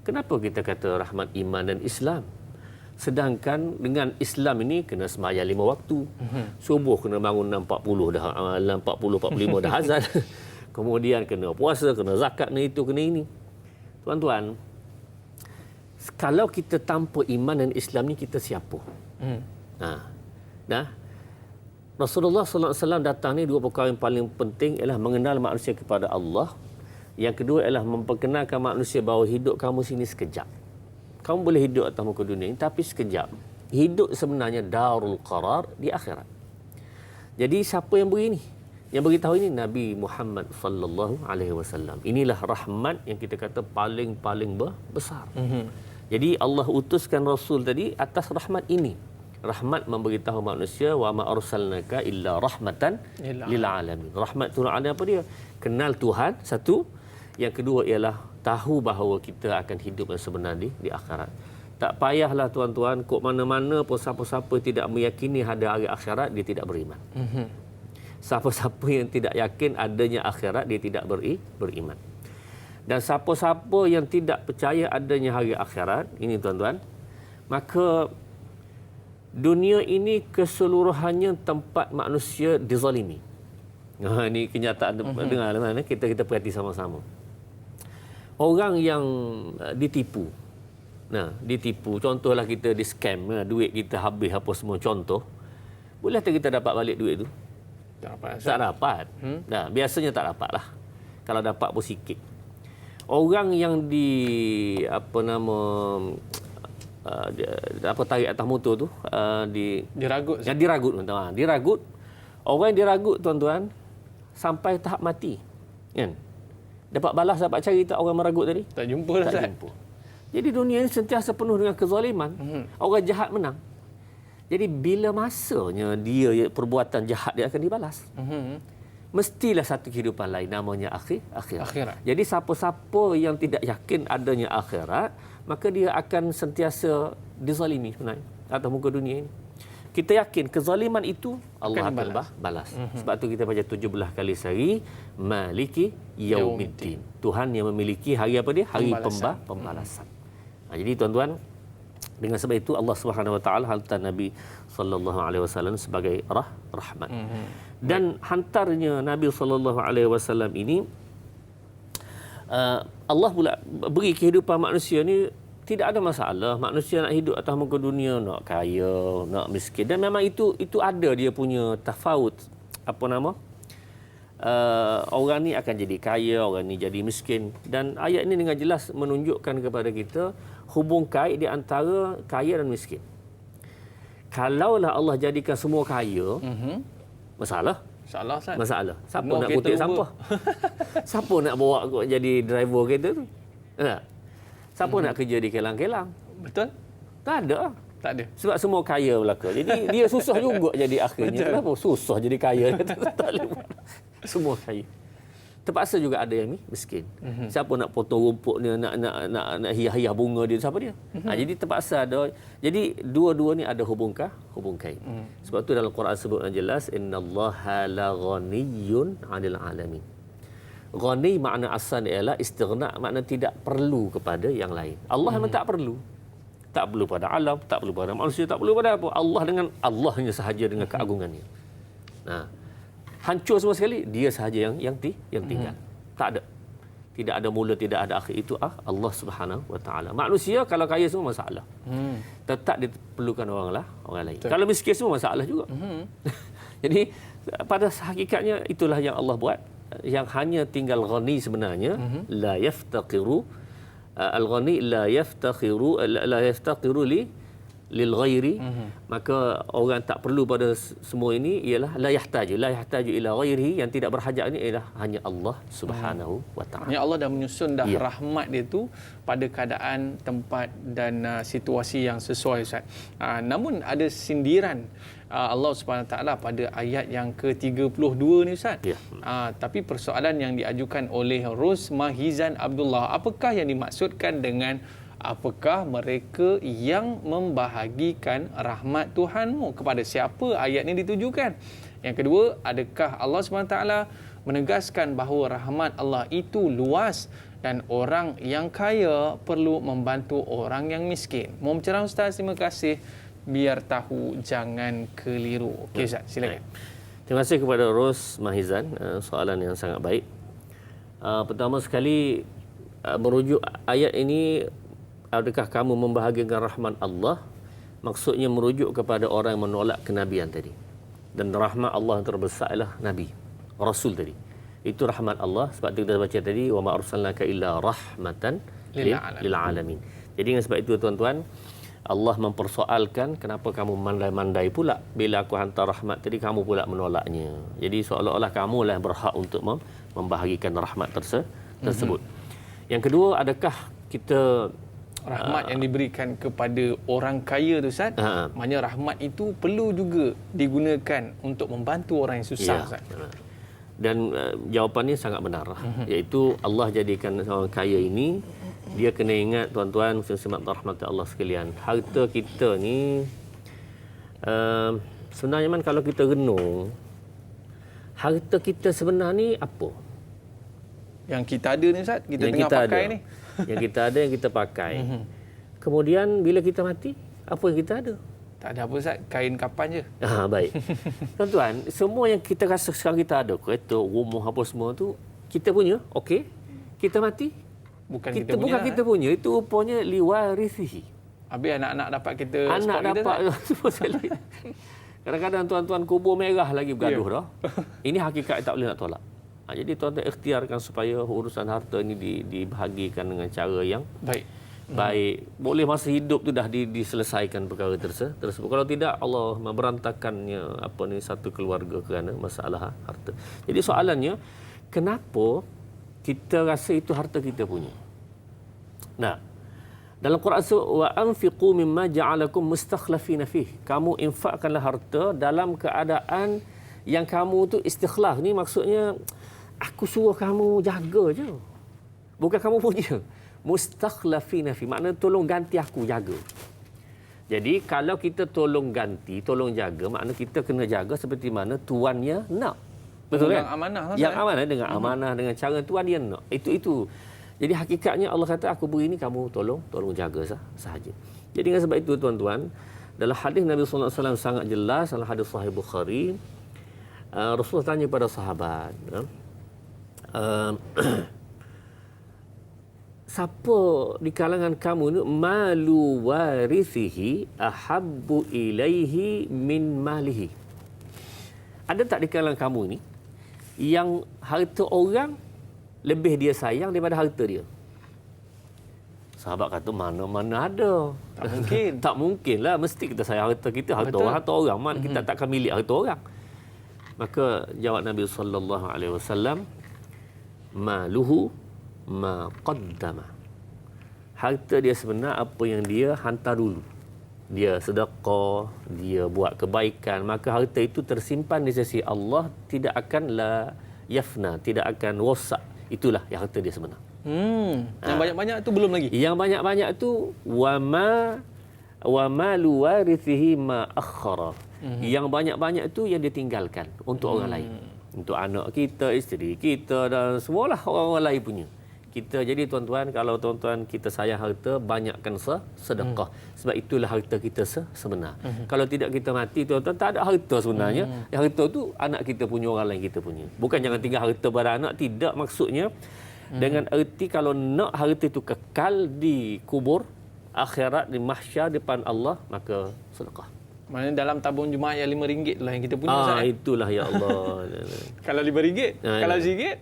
Speaker 2: Kenapa kita kata rahmat iman dan Islam? Sedangkan dengan Islam ini kena sembahyang 5 waktu. Subuh kena bangun 6.40 dah, 40-45 dah azan. Kemudian kena puasa, kena zakat, kena itu, kena ini. Tuan-tuan, kalau kita tanpa iman dan Islam ni kita siapa? Rasulullah sallallahu alaihi wasallam datang ni dua perkara yang paling penting ialah mengenal manusia kepada Allah. Yang kedua ialah memperkenalkan manusia bahawa hidup kamu sini sekejap. Kamu boleh hidup atas muka dunia ini tapi sekejap. Hidup sebenarnya darul qarar di akhirat. Jadi siapa yang beri ini? Yang beritahu ini Nabi Muhammad sallallahu alaihi wasallam. Inilah rahmat yang kita kata paling besar. Jadi Allah utuskan Rasul tadi atas rahmat ini. Rahmat memberitahu manusia, wa ma arsalnaka illa rahmatan lil alamin. Rahmat Tuhan ada apa dia? Kenal Tuhan satu, yang kedua ialah tahu bahawa kita akan hidup yang sebenar di akhirat. Tak payahlah tuan-tuan, kok mana-mana pun siapa-siapa tidak meyakini ada hari akhirat, dia tidak beriman. Siapa-siapa yang tidak yakin adanya akhirat, dia tidak beriman. Dan siapa-siapa yang tidak percaya adanya hari akhirat, ini tuan-tuan, maka dunia ini keseluruhannya tempat manusia dizalimi. Ini kenyataan, dengar mana kita perhati sama-sama. Orang yang ditipu. Ditipu. Contohlah kita di scam, duit kita habis apa semua, contoh. Boleh tak kita dapat balik duit tu? Tak dapat. Biasanya tak dapat lah. Kalau dapat pun sikit. Orang yang tarik atas motor tu,
Speaker 1: diragut.
Speaker 2: Yang diragut, diragut. Orang yang diragut, tuan-tuan, sampai tahap mati. Kan? Dapat balas, dapat cari tak orang meragut tadi?
Speaker 1: Tak jumpa dah.
Speaker 2: Tak jumpa. Jadi dunia ini sentiasa penuh dengan kezaliman. Orang jahat menang. Jadi bila masanya dia perbuatan jahat dia akan dibalas. Mestilah satu kehidupan lain, namanya akhirat. Jadi siapa-siapa yang tidak yakin adanya akhirat, maka dia akan sentiasa dizalimi sebenarnya atas muka dunia ini. Kita yakin kezaliman itu Allah akan balas. Sebab tu kita baca 17 kali sehari, Maliki Yaumiddin. Tuhan yang memiliki hari apa dia? Hari pembalasan. Jadi tuan-tuan, dengan sebab itu Allah Subhanahu Wa Taala hantar Nabi sallallahu alaihi wasallam sebagai rahmat. Dan hantarnya Nabi sallallahu alaihi wasallam ini, Allah pula beri kehidupan manusia ni tidak ada masalah. Manusia nak hidup atas muka dunia, nak kaya, nak miskin, dan memang itu ada dia punya tafawut. Orang ni akan jadi kaya, orang ni jadi miskin. Dan ayat ini dengan jelas menunjukkan kepada kita hubung kait di antara kaya dan miskin. Kalaulah Allah jadikan semua kaya, masalah. Masalah. Siapa nak kutip sampah? Siapa nak bawa jadi driver kereta tu? Siapa nak kerja di kelang-kelang?
Speaker 1: Betul?
Speaker 2: Tak ada.
Speaker 1: Tak ada.
Speaker 2: Sebab semua kaya belaka. Jadi dia susah juga jadi akhirnya. Kenapa? Susah jadi kaya. Tak boleh buat. Semua kaya. Terpaksa juga ada yang miskin. Siapa nak potong rumput dia, nak hias-hias bunga dia, siapa dia? Jadi terpaksa ada. Jadi dua-dua ni ada hubung kait. Sebab tu dalam Quran sebut dengan jelas, innallaha la ghaniyyun 'anil 'alamin. Ghani makna asal ialah istighna, makna tidak perlu kepada yang lain. Allah memang tak perlu. Tak perlu pada alam, tak perlu pada manusia, tak perlu pada apa. Allah dengan Allahnya sahaja dengan keagungannya. Hancur semua sekali, dia sahaja yang tinggal. Tak ada. Tidak ada mula, tidak ada akhir. Itu Allah Subhanahu Wa Taala. Manusia kalau kaya semua masalah. Tetap diperlukan orang lain. Betul. Kalau miskin semua masalah juga. Jadi pada hakikatnya itulah yang Allah buat. Yang hanya tinggal ghani sebenarnya, la yaftaqiru al-ghani la yaftaqiru lil ghairi. Maka orang tak perlu pada semua ini ialah la yahtaju ila ghairihi, yang tidak berhajat ini ialah hanya Allah Subhanahu Wa Taala.
Speaker 1: Ya, Allah dah menyusun dah rahmat dia tu pada keadaan, tempat dan situasi yang sesuai, Ustaz. Namun ada sindiran Allah Subhanahu Wa Taala pada ayat yang ke-32 ni, Ustaz. Tapi persoalan yang diajukan oleh Ros Mahizan Abdullah, apakah yang dimaksudkan dengan apakah mereka yang membahagikan rahmat Tuhanmu? Kepada siapa ayat ini ditujukan? Yang kedua, adakah Allah SWT menegaskan bahawa rahmat Allah itu luas dan orang yang kaya perlu membantu orang yang miskin? Mohon pencerah Ustaz, terima kasih. Biar tahu, jangan keliru. Okey Ustaz, silakan.
Speaker 2: Terima kasih kepada Ros Mahizan, soalan yang sangat baik. Pertama sekali, merujuk ayat ini, adakah kamu membahagikan rahmat Allah? Maksudnya merujuk kepada orang yang menolak kenabian tadi. Dan rahmat Allah yang terbesar adalah Nabi, Rasul tadi. Itu rahmat Allah. Sebab itu kita baca tadi, wa ma arsalnaka illa rahmatan lil alamin. Jadi dengan sebab itu tuan-tuan, Allah mempersoalkan kenapa kamu mandai-mandai pula bila aku hantar rahmat tadi, kamu pula menolaknya. Jadi seolah-olah kamulah yang berhak untuk membahagikan rahmat tersebut. Yang kedua, adakah kita
Speaker 1: rahmat yang diberikan kepada orang kaya tu, Ustaz, maknanya rahmat itu perlu juga digunakan untuk membantu orang yang susah, Ustaz.
Speaker 2: Dan jawapannya sangat benar, iaitu Allah jadikan orang kaya ini, dia kena ingat tuan-tuan muslim rahmat Allah sekalian, harta kita ni sebenarnya kalau kita renung, harta kita sebenar ni apa?
Speaker 1: Yang kita ada ni Ustaz, kita
Speaker 2: yang
Speaker 1: tengah
Speaker 2: kita
Speaker 1: pakai
Speaker 2: ada.
Speaker 1: ni.
Speaker 2: Yang kita ada, yang kita pakai. Kemudian bila kita mati, apa yang kita ada?
Speaker 1: Tak ada apa Ustaz, kain kapan je.
Speaker 2: Baik. Tuan-tuan, semua yang kita rasa sekarang kita ada, kereta, rumah apa semua tu, kita punya, okey. Kita mati,
Speaker 1: Bukan
Speaker 2: kita
Speaker 1: kita punya.
Speaker 2: bukan kita punya. Itu rupanya liwarithihi.
Speaker 1: Habis anak-anak dapat kita
Speaker 2: Anak
Speaker 1: spot kita,
Speaker 2: dapat
Speaker 1: Ustaz.
Speaker 2: semua sekali. Kadang-kadang tuan-tuan kubur merah lagi bergaduh dah. Ini hakikat tak boleh nak tolak. Jadi tuan-tuan ikhtiarkan supaya urusan harta ini dibahagikan dengan cara yang baik. Boleh masa hidup tu dah diselesaikan perkara tersebut. Kalau tidak, Allah memberantakannya satu keluarga kerana masalah harta. Jadi soalannya, kenapa kita rasa itu harta kita punya? Nah, dalam Quran wa anfiqu mimma ja'alakum mustakhlafina fih. Kamu infakkanlah harta dalam keadaan yang kamu tu istikhlaf. Ni maksudnya aku suruh kamu jaga je. Bukan kamu punya. Mustakhlafina fi, makna tolong ganti aku jaga. Jadi kalau kita tolong ganti, tolong jaga, makna kita kena jaga seperti mana tuannya nak. Betul kan?
Speaker 1: Yang amanah.
Speaker 2: Yang amanah dengan amanah, dengan cara tuan dia nak. Itu. Jadi hakikatnya Allah kata aku beri ni kamu tolong jaga sahaja. Jadi dengan sebab itu tuan-tuan, dalam hadis Nabi sallallahu alaihi wasallam sangat jelas, dalam hadis Sahih Bukhari, Rasulullah tanya pada sahabat, siapa di kalangan kamu ni malu warithihi ahabbu ilaihi min malihi? Ada tak di kalangan kamu ni yang harta orang lebih dia sayang daripada harta dia? Sahabat kata, mana ada.
Speaker 1: Tak mungkin.
Speaker 2: Tak mungkin lah. Mesti kita sayang harta kita. Harta orang. Mana kita takkan milik harta orang. Maka jawab Nabi SAW, maluhu ma qaddama. Harta dia sebenar apa yang dia hantar dulu. Dia sedekah, dia buat kebaikan. Maka harta itu tersimpan di sisi Allah, tidak akan la yafna, tidak akan rosak. Itulah yang harta dia sebenar.
Speaker 1: Yang banyak-banyak tu belum lagi.
Speaker 2: Yang banyak-banyak tu wa malu warithihi ma akhara. Yang banyak-banyak tu yang ditinggalkan untuk orang lain. Untuk anak kita, isteri kita dan semualah orang-orang lain punya. Kita jadi tuan-tuan, kalau tuan-tuan kita sayang harta, banyakkan sedekah. Sebab itulah harta kita sebenar. Kalau tidak kita mati, tuan-tuan, tak ada harta sebenarnya. Yang harta tu anak kita punya, orang lain kita punya. Bukan jangan tinggal harta pada anak, tidak maksudnya. Dengan erti kalau nak harta itu kekal di kubur, akhirat, di mahsyar, depan Allah, maka sedekah.
Speaker 1: Maknanya dalam tabung Jumaat yang RM5 lah yang kita punya. Ustaz,
Speaker 2: itulah ya Allah.
Speaker 1: Kalau RM5, kalau RM1,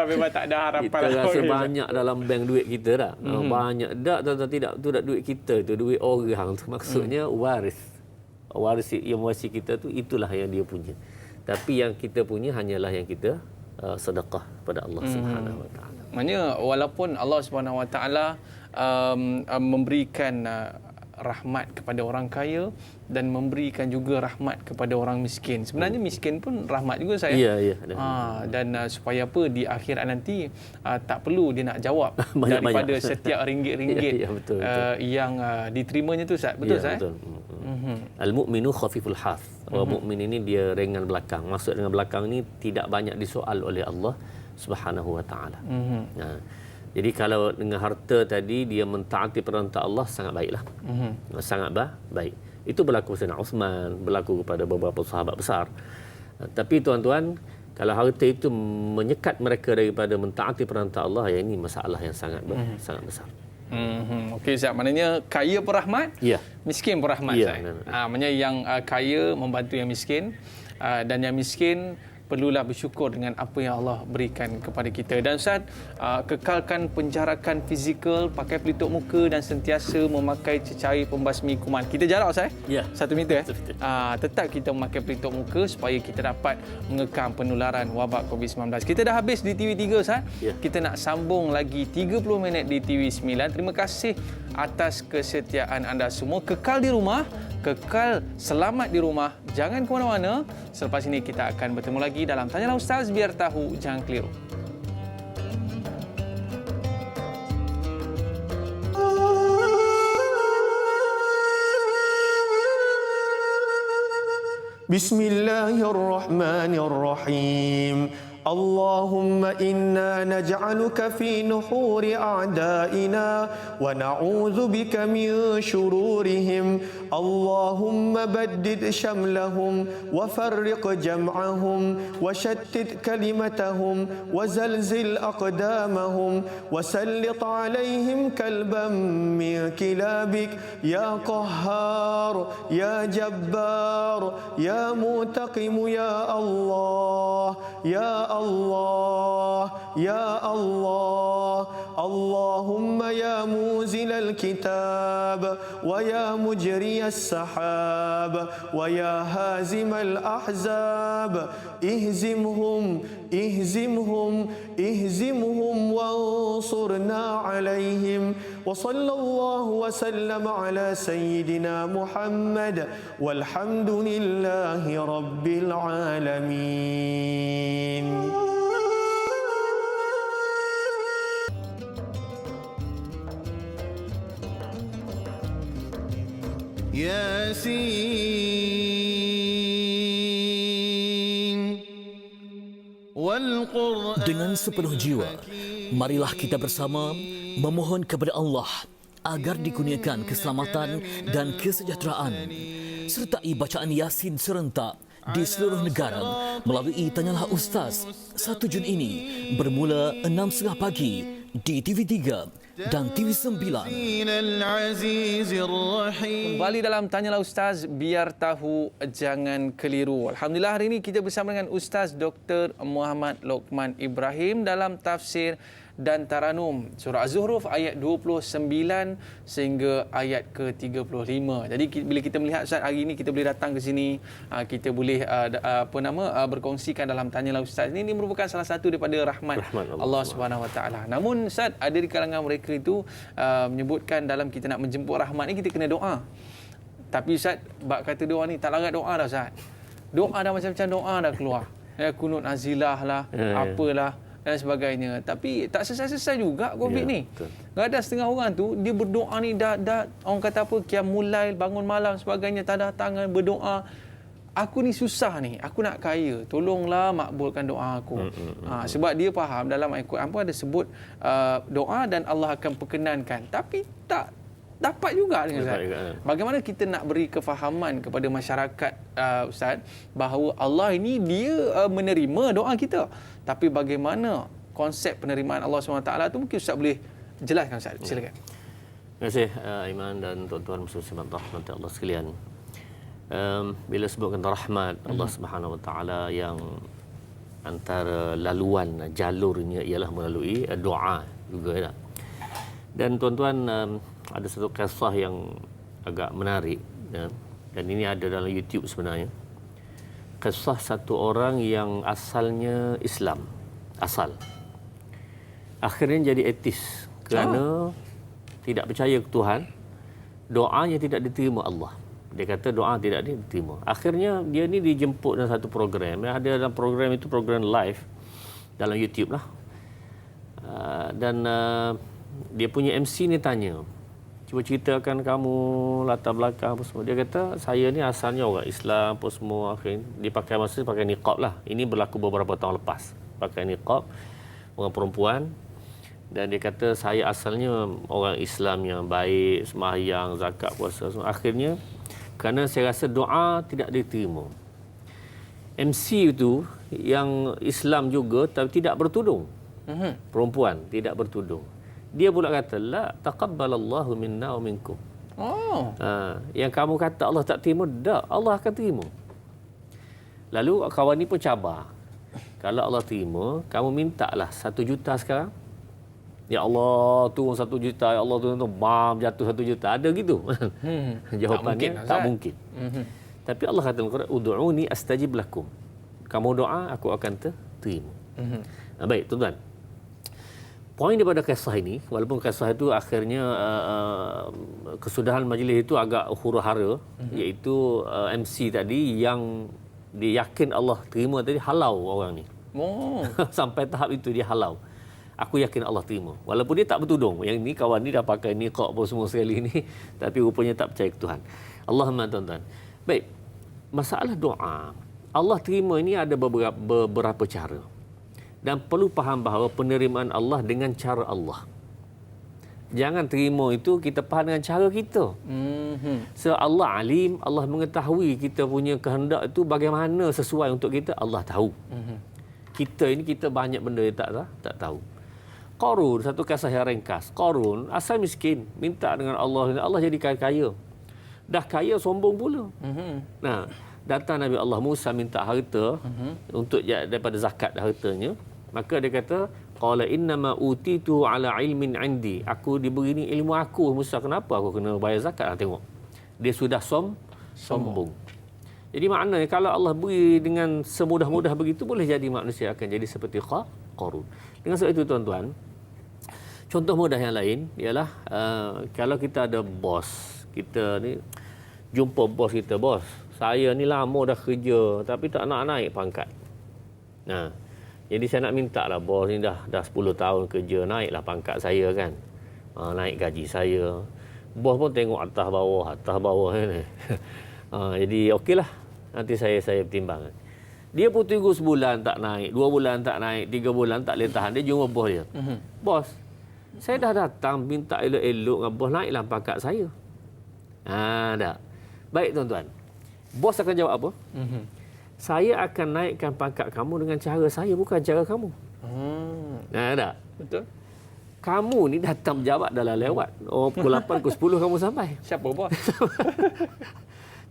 Speaker 1: memang tak ada harapan.
Speaker 2: Kita rasa banyak dalam bank duit kita dah. Banyak. Tidak. Itu tak duit kita. Itu duit orang. Maksudnya waris. Waris yang warisi kita tu, itulah yang dia punya. Tapi yang kita punya hanyalah yang kita sedekah pada Allah Subhanahu Wa Taala.
Speaker 1: Maknanya walaupun Allah Subhanahu Wa Taala memberikan rahmat kepada orang kaya dan memberikan juga rahmat kepada orang miskin. Sebenarnya miskin pun rahmat juga saya.
Speaker 2: Ya.
Speaker 1: Dan supaya apa, di akhirat nanti tak perlu dia nak jawab daripada setiap ringgit-ringgit
Speaker 2: betul.
Speaker 1: Yang diterimanya tu Ustaz. Betul Ustaz?
Speaker 2: Betul. Al-mu'minu khafiful haf. Orang mukmin ini dia ringan belakang. Maksud dengan belakang ni tidak banyak disoal oleh Allah Subhanahu Wa Taala. Jadi kalau dengan harta tadi dia mentaati perintah Allah, sangat baiklah. Sangat baik. Itu berlaku Sayyidina Uthman, berlaku kepada beberapa sahabat besar. Tapi tuan-tuan, kalau harta itu menyekat mereka daripada mentaati perintah Allah, ya ini masalah yang sangat besar.
Speaker 1: Okey Ustaz, maknanya kaya pun rahmat, miskin pun rahmat. Maknanya yang kaya membantu yang miskin, dan yang miskin perlulah bersyukur dengan apa yang Allah berikan kepada kita. Dan Ustaz, kekalkan penjarakan fizikal, pakai pelitup muka dan sentiasa memakai cecair pembasmi kuman. Kita jarak Ustaz? 1 meter. Tetap kita memakai pelitup muka supaya kita dapat mengekang penularan wabak COVID-19. Kita dah habis di TV3 Ustaz. Kita nak sambung lagi 30 minit di TV9. Terima kasih atas kesetiaan anda semua. Kekal di rumah, kekal selamat di rumah. Jangan ke mana-mana. Selepas ini kita akan bertemu lagi dalam Tanyalah Ustaz, biar tahu, jangan keliru.
Speaker 3: بسم الله الرحمن الرحيم اللهم إنا نجعلك في نحور أعدائنا ونعوذ بك من شرورهم اللهم بدد شملهم وفرق جمعهم وشتت كلمتهم وزلزل أقدامهم وسلط عليهم كلبا من كلابك يا قهار يا جبار يا منتقم يا الله يا الله يا الله اللهم يا موزل الكتاب ويا مجري السحاب ويا هازم الأحزاب اهزمهم اهزمهم اهزمهم وانصرنا عليهم وصلى الله وسلم على سيدنا محمد والحمد لله رب العالمين.
Speaker 4: Yasin wal Qur'an.
Speaker 5: Dengan sepenuh jiwa, marilah kita bersama memohon kepada Allah agar dikurniakan keselamatan dan kesejahteraan sertai bacaan Yasin serentak di seluruh negara melalui Tanyalah Ustaz 1 Jun ini bermula 6.30 pagi di TV3 dan TV9.
Speaker 1: Kembali dalam Tanyalah Ustaz, biar tahu jangan keliru. Alhamdulillah, hari ini kita bersama dengan Ustaz Dr. Muhammad Lokman Ibrahim dalam tafsir dan Taranum surah Az-Zuhruf ayat 29 sehingga ayat ke-35. Jadi bila kita melihat Ustaz, hari ini kita boleh datang ke sini, kita boleh berkongsikan dalam Tanyalah Ustaz. Ini merupakan salah satu daripada rahmat Allah Subhanahu Wa Taala. Namun Ustaz, ada di kalangan mereka itu menyebutkan dalam kita nak menjemput rahmat ni kita kena doa. Tapi Ustaz, bab kata doa ni tak larat doa dah Ustaz. Doa dah macam-macam doa dah keluar. Kunut nazilah lah, apalah dan sebagainya. Tapi tak selesai-selesai juga COVID ni. Ada setengah orang tu dia berdoa ni dah orang kata apa, qiyamul lail, bangun malam sebagainya, tadah tangan berdoa. Aku ni susah ni, aku nak kaya, tolonglah makbulkan doa aku. Sebab dia faham dalam Al-Quran pun ada sebut doa dan Allah akan perkenankan. Tapi tak dapat juga dengan Ustaz. Bagaimana kita nak beri kefahaman kepada masyarakat Ustaz bahawa Allah ini dia menerima doa kita. Tapi bagaimana konsep penerimaan Allah SWT tu mungkin Ustaz boleh jelaskan Ustaz. Silakan.
Speaker 2: Terima kasih Aiman dan tuan-tuan muslim rahmat Allah sekalian. Bila sebutkan rahmat Allah Subhanahu Wa Taala yang antara laluan jalurnya ialah melalui doa juga tak? Dan tuan-tuan, ada satu kisah yang agak menarik ya, dan ini ada dalam YouTube sebenarnya. Kisah satu orang yang asalnya Islam, akhirnya jadi ateis kerana tidak percaya ke Tuhan. Doanya tidak diterima Allah. Dia kata doa tidak diterima. Akhirnya dia ni dijemput dalam satu program. Ada dalam program itu, program live dalam YouTube lah. Dan dia punya MC ni tanya, cuba ceritakan kamu latar belakang apa semua. Dia kata saya ni asalnya orang Islam apa semua. Akhirnya dia pakai niqab lah. Ini berlaku beberapa tahun lepas. Pakai niqab, orang perempuan. Dan dia kata saya asalnya orang Islam yang baik, sembahyang, zakat, puasa semua. Akhirnya kerana saya rasa doa tidak diterima. MC itu yang Islam juga tapi tidak bertudung. Perempuan tidak bertudung. Dia pula kata la taqabbalallahu minna wa minkum. Yang kamu kata Allah tak terima, dah Allah akan terima. Lalu kawan ni pun cabar. Kalau Allah terima, kamu mintalah 1 juta sekarang. Ya Allah, turun 1 juta. Ya Allah, turun bam jatuh 1 juta. Ada gitu. Jawapannya tak mungkin. Tapi Allah kata dalam Quran, ud'uni astajib lakum. Kamu doa, aku akan terima. Baik, tuan-tuan. Poin daripada kisah ini, walaupun kisah itu akhirnya kesudahan majlis itu agak huru-hara, iaitu MC tadi yang dia yakin Allah terima tadi halau orang ni. Sampai tahap itu dia halau. Aku yakin Allah terima. Walaupun dia tak bertudung. Yang ni kawan ni dah pakai niqab apa semua sekali ni, tapi rupanya tak percaya ke Tuhan. Allahumma tuan-tuan. Baik. masalah doa, Allah terima ini ada beberapa cara. Dan perlu faham bahawa penerimaan Allah dengan cara Allah. Jangan terima itu kita faham dengan cara kita. So Allah alim, Allah mengetahui kita punya kehendak itu bagaimana sesuai untuk kita, Allah tahu. Kita banyak benda yang tak tahu. Qarun, satu kisah yang ringkas. Qarun asal miskin, minta dengan Allah jadi kaya. Dah kaya sombong pula. Nah, datang Nabi Allah Musa minta harta untuk daripada zakat hartanya. Maka dia kata, qala innama utitu ala ilmin indi. Aku diberi ni ilmu aku, Musa. Kenapa aku kena bayar zakat? Tengok. Dia sudah sombong. Jadi maknanya kalau Allah beri dengan semudah-mudah begitu, boleh jadi manusia akan jadi seperti Qarun. Dengan sebab itu tuan-tuan, contoh mudah yang lain ialah kalau kita ada bos, kita ni jumpa bos kita, bos, saya ni lama dah kerja tapi tak nak naik pangkat. Nah, jadi saya nak minta lah bos ni dah 10 tahun kerja, naiklah pangkat saya kan. Naik gaji saya. Bos pun tengok atas bawah ni. Jadi okeylah, nanti saya pertimbang. Dia pun tunggu sebulan tak naik, 2 bulan tak naik, 3 bulan tak boleh tahan. Dia jumpa bos dia. Bos, saya dah datang minta elok-elok dengan bos, naiklah pangkat saya. Dah. Baik tuan-tuan. Bos akan jawab apa? Saya akan naikkan pangkat kamu dengan cara saya, bukan cara kamu. Dah.
Speaker 1: Betul.
Speaker 2: Kamu ni datang pejabat dah lewat. Pukul 8, pukul 10 kamu sampai.
Speaker 1: Siapa bos?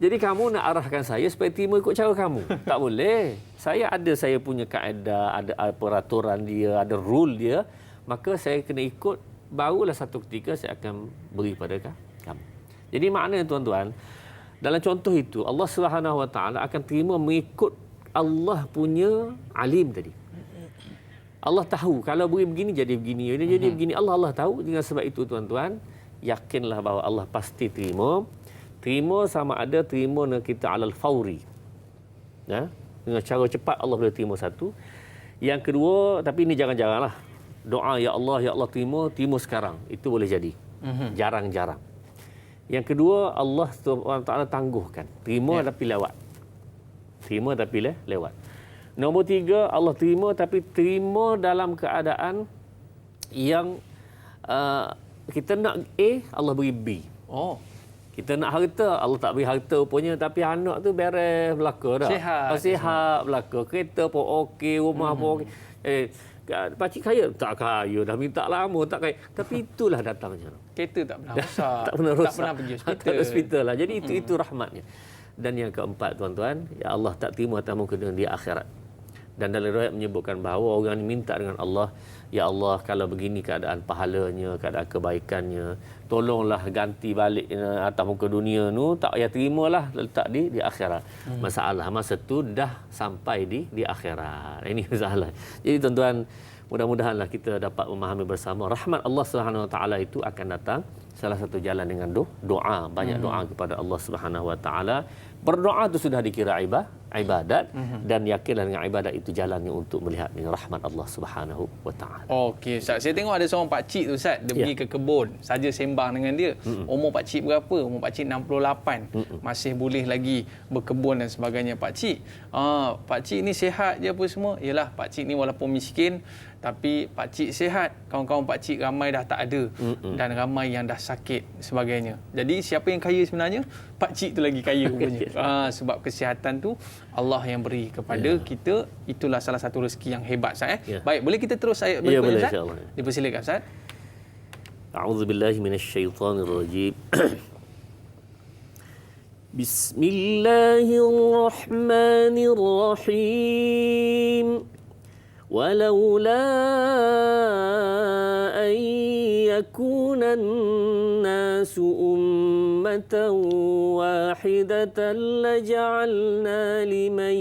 Speaker 2: Jadi kamu nak arahkan saya supaya terima ikut cara kamu. Tak boleh. Saya punya kaedah, ada peraturan dia, ada rule dia. Maka saya kena ikut, barulah satu ketika saya akan beri pada kamu. Jadi maknanya tuan-tuan, dalam contoh itu Allah Subhanahu Wa Taala akan terima mengikut Allah punya alim tadi. Allah tahu kalau beri begini jadi begini, jadi begini. Allah tahu. Dengan sebab itu tuan-tuan, yakinlah bahawa Allah pasti terima. Terima sama ada terima kita alal fauri. Dengan cara cepat Allah boleh terima satu. Yang kedua, tapi ini jangan-janganlah. Doa ya Allah terima sekarang. Itu boleh jadi. Jarang-jarang. Yang kedua, Allah SWT tangguhkan. Terima tapi lewat. Terima tapi lewat. Nombor 3, Allah terima tapi terima dalam keadaan yang kita nak A, Allah beri B. Kita nak harta, Allah tak beri harta rupanya, tapi anak tu beres belaka dah. Sihat belaka. Kereta pun okey, rumah pun okey. Pakcik kaya? Tak kaya. Dah minta lama tak kaya. Tapi itulah datangnya.
Speaker 1: Kereta tak pernah rosak.
Speaker 2: tak pernah rosak.
Speaker 1: Tak pernah pergi hospital.
Speaker 2: Tak hospital lah. Jadi itu rahmatnya. Dan yang keempat tuan-tuan, ya Allah tak terima tamu kena di akhirat. Dan dalam riwayat menyebutkan bahawa orang ini minta dengan Allah, ya Allah kalau begini keadaan pahalanya, keadaan kebaikannya, tolonglah ganti balik atas muka dunia tu, tak payah terimalah, letak di akhirat. Masalah masa tu dah sampai di akhirat. Ini masalah. Jadi tuan-tuan, mudah-mudahanlah kita dapat memahami bersama rahmat Allah Subhanahu Wa Taala itu akan datang. Salah satu jalan dengan doa, banyak doa kepada Allah Subhanahu Wa Taala. Berdoa itu sudah dikira ibadat dan yakinlah dengan ibadat itu jalannya untuk melihat dengan rahmat Allah Subhanahu Wa Taala.
Speaker 1: Okey Ustaz, saya tengok ada seorang pak cik tu Ustaz, dia pergi ke kebun, saja sembang dengan dia. Umur pak cik berapa? Umur pak cik 68. Masih boleh lagi berkebun dan sebagainya pak cik. Pak cik ni sihat je apa semua. Yalah pak cik ni walaupun miskin tapi pak cik sihat. Kawan-kawan pak cik ramai dah tak ada dan ramai yang dah sakit sebagainya. Jadi siapa yang kaya sebenarnya? Pak cik tu lagi kaya rupanya. Sebab kesihatan tu Allah yang beri kepada kita. Itulah salah satu rezeki yang hebat Ustaz. Baik, boleh kita terus ayat berikutnya Ustaz? Dipersilakan Ustaz.
Speaker 2: A'udzubillahi minasyaitonirrajim. Bismillahirrahmanirrahim. ولولا أن يكون الناس أمة واحدة لجعلنا لمن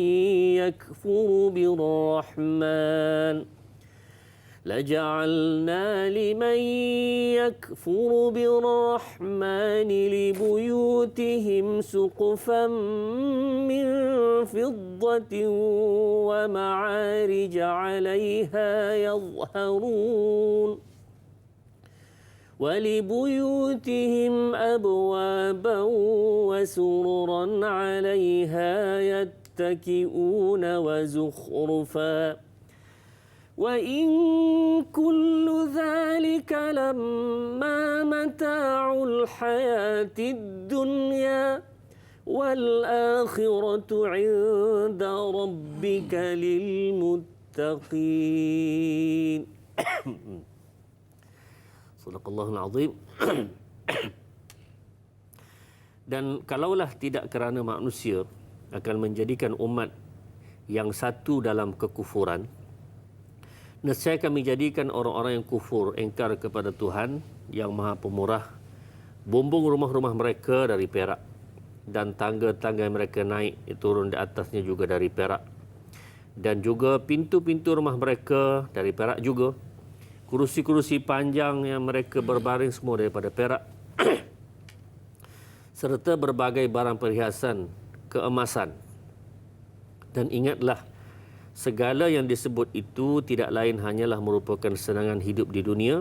Speaker 2: يكفر بالرحمن لبيوتهم سقفا من فضة ومعارج عليها يظهرون ولبيوتهم أبوابا وسررا عليها يتكئون وزخرفا وإن كل ذلك لما متاع الحياة الدنيا والآخرة عند ربك للمتقين. Sadaqallahul Azim. Dan kalaulah tidak kerana manusia akan menjadikan umat yang satu dalam kekufuran, nescaya kami jadikan orang-orang yang kufur, engkar kepada Tuhan yang Maha Pemurah, bumbung rumah-rumah mereka dari perak, dan tangga-tangga yang mereka naik turun di atasnya juga dari perak, dan juga pintu-pintu rumah mereka dari perak juga, kerusi-kerusi panjang yang mereka berbaring semua daripada perak, serta berbagai barang perhiasan keemasan. Dan ingatlah, segala yang disebut itu tidak lain hanyalah merupakan kesenangan hidup di dunia,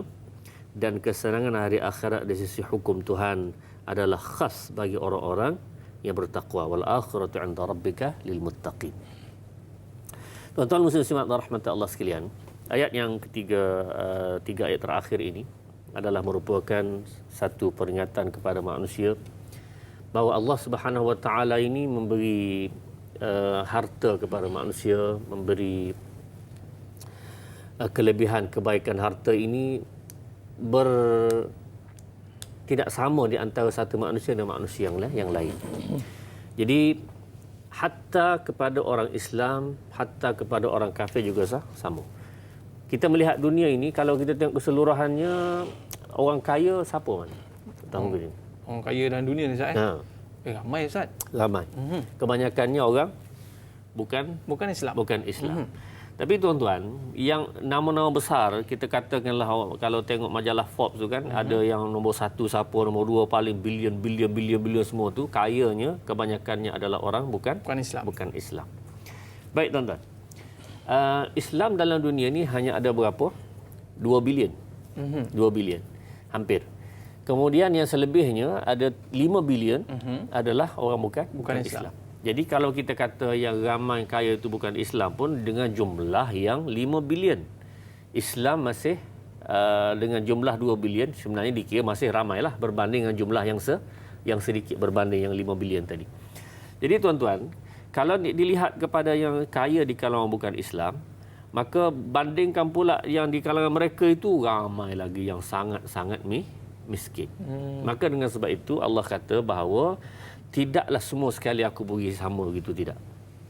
Speaker 2: dan kesenangan hari akhirat di sisi hukum Tuhan adalah khas bagi orang-orang yang bertakwa. Wal akhiratu 'inda rabbika lil muttaqin. Tuan-tuan muslimin dan rahmat Allah sekalian, ayat yang ketiga, tiga ayat terakhir ini adalah merupakan satu peringatan kepada manusia bahawa Allah Subhanahu Wa Taala ini memberi harta kepada manusia, memberi kelebihan kebaikan harta ini tidak sama di antara satu manusia dan manusia yang lain. Jadi hatta kepada orang Islam, hatta kepada orang kafir juga sama. Kita melihat dunia ini, kalau kita tengok keseluruhannya, orang kaya siapa mana? Tahu ke?
Speaker 1: Orang kaya dalam dunia ni, Ustaz? Ramai, Ustaz.
Speaker 2: Ramai. Kebanyakannya orang bukan Islam. Tapi tuan-tuan, yang nama-nama besar, kita katakanlah kalau tengok majalah Forbes tu kan, ada yang nombor 1 siapa, nombor 2 paling bilion semua tu, kayanya kebanyakannya adalah orang bukan Islam. Baik tuan-tuan. Islam dalam dunia ni hanya ada berapa? 2 bilion. 2 bilion. Hampir. Kemudian yang selebihnya ada 5 bilion adalah orang bukan Islam. Jadi kalau kita kata yang ramai kaya itu bukan Islam pun, dengan jumlah yang 5 bilion, Islam masih dengan jumlah 2 bilion sebenarnya dikira masih ramailah berbanding dengan jumlah yang sedikit berbanding yang 5 bilion tadi. Jadi tuan-tuan, kalau dilihat kepada yang kaya di kalangan bukan Islam, maka bandingkan pula yang di kalangan mereka itu ramai lagi yang sangat-sangat miskin. Maka dengan sebab itu Allah kata bahawa tidaklah semua sekali aku beri sama gitu, tidak.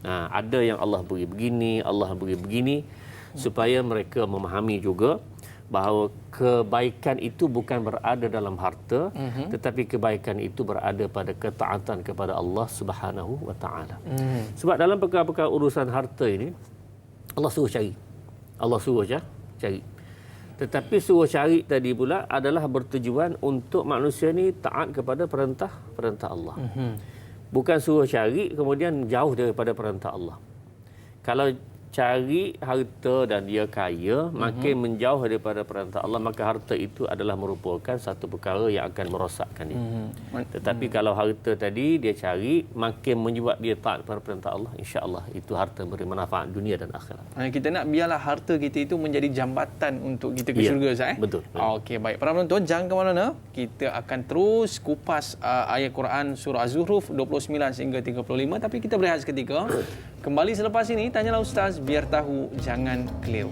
Speaker 2: Ada yang Allah beri begini, Allah beri begini, supaya mereka memahami juga bahawa kebaikan itu bukan berada dalam harta, tetapi kebaikan itu berada pada ketaatan kepada Allah Subhanahu Wa Taala. Sebab dalam perkara-perkara urusan harta ini, Allah suruh cari. Tetapi suruh cari tadi pula adalah bertujuan untuk manusia ni taat kepada perintah Allah. Bukan suruh cari kemudian jauh daripada perintah Allah. Kalau cari harta dan dia kaya, makin menjauh daripada perintah Allah, maka harta itu adalah merupakan satu perkara yang akan merosakkan dia. Tetapi kalau harta tadi dia cari, makin membuat dia taat kepada perintah Allah, insya-Allah itu harta beri manfaat dunia dan akhirat.
Speaker 1: Kita nak biarlah harta kita itu menjadi jambatan untuk kita ke syurga, Ustaz.
Speaker 2: Betul.
Speaker 1: Okey, baik. Para penonton, jangan ke mana-mana. Kita akan terus kupas ayat Quran surah Az-Zukhruf 29 hingga 35, tapi kita berehat seketika. Kembali selepas ini, tanyalah Ustaz, biar tahu, jangan keliru.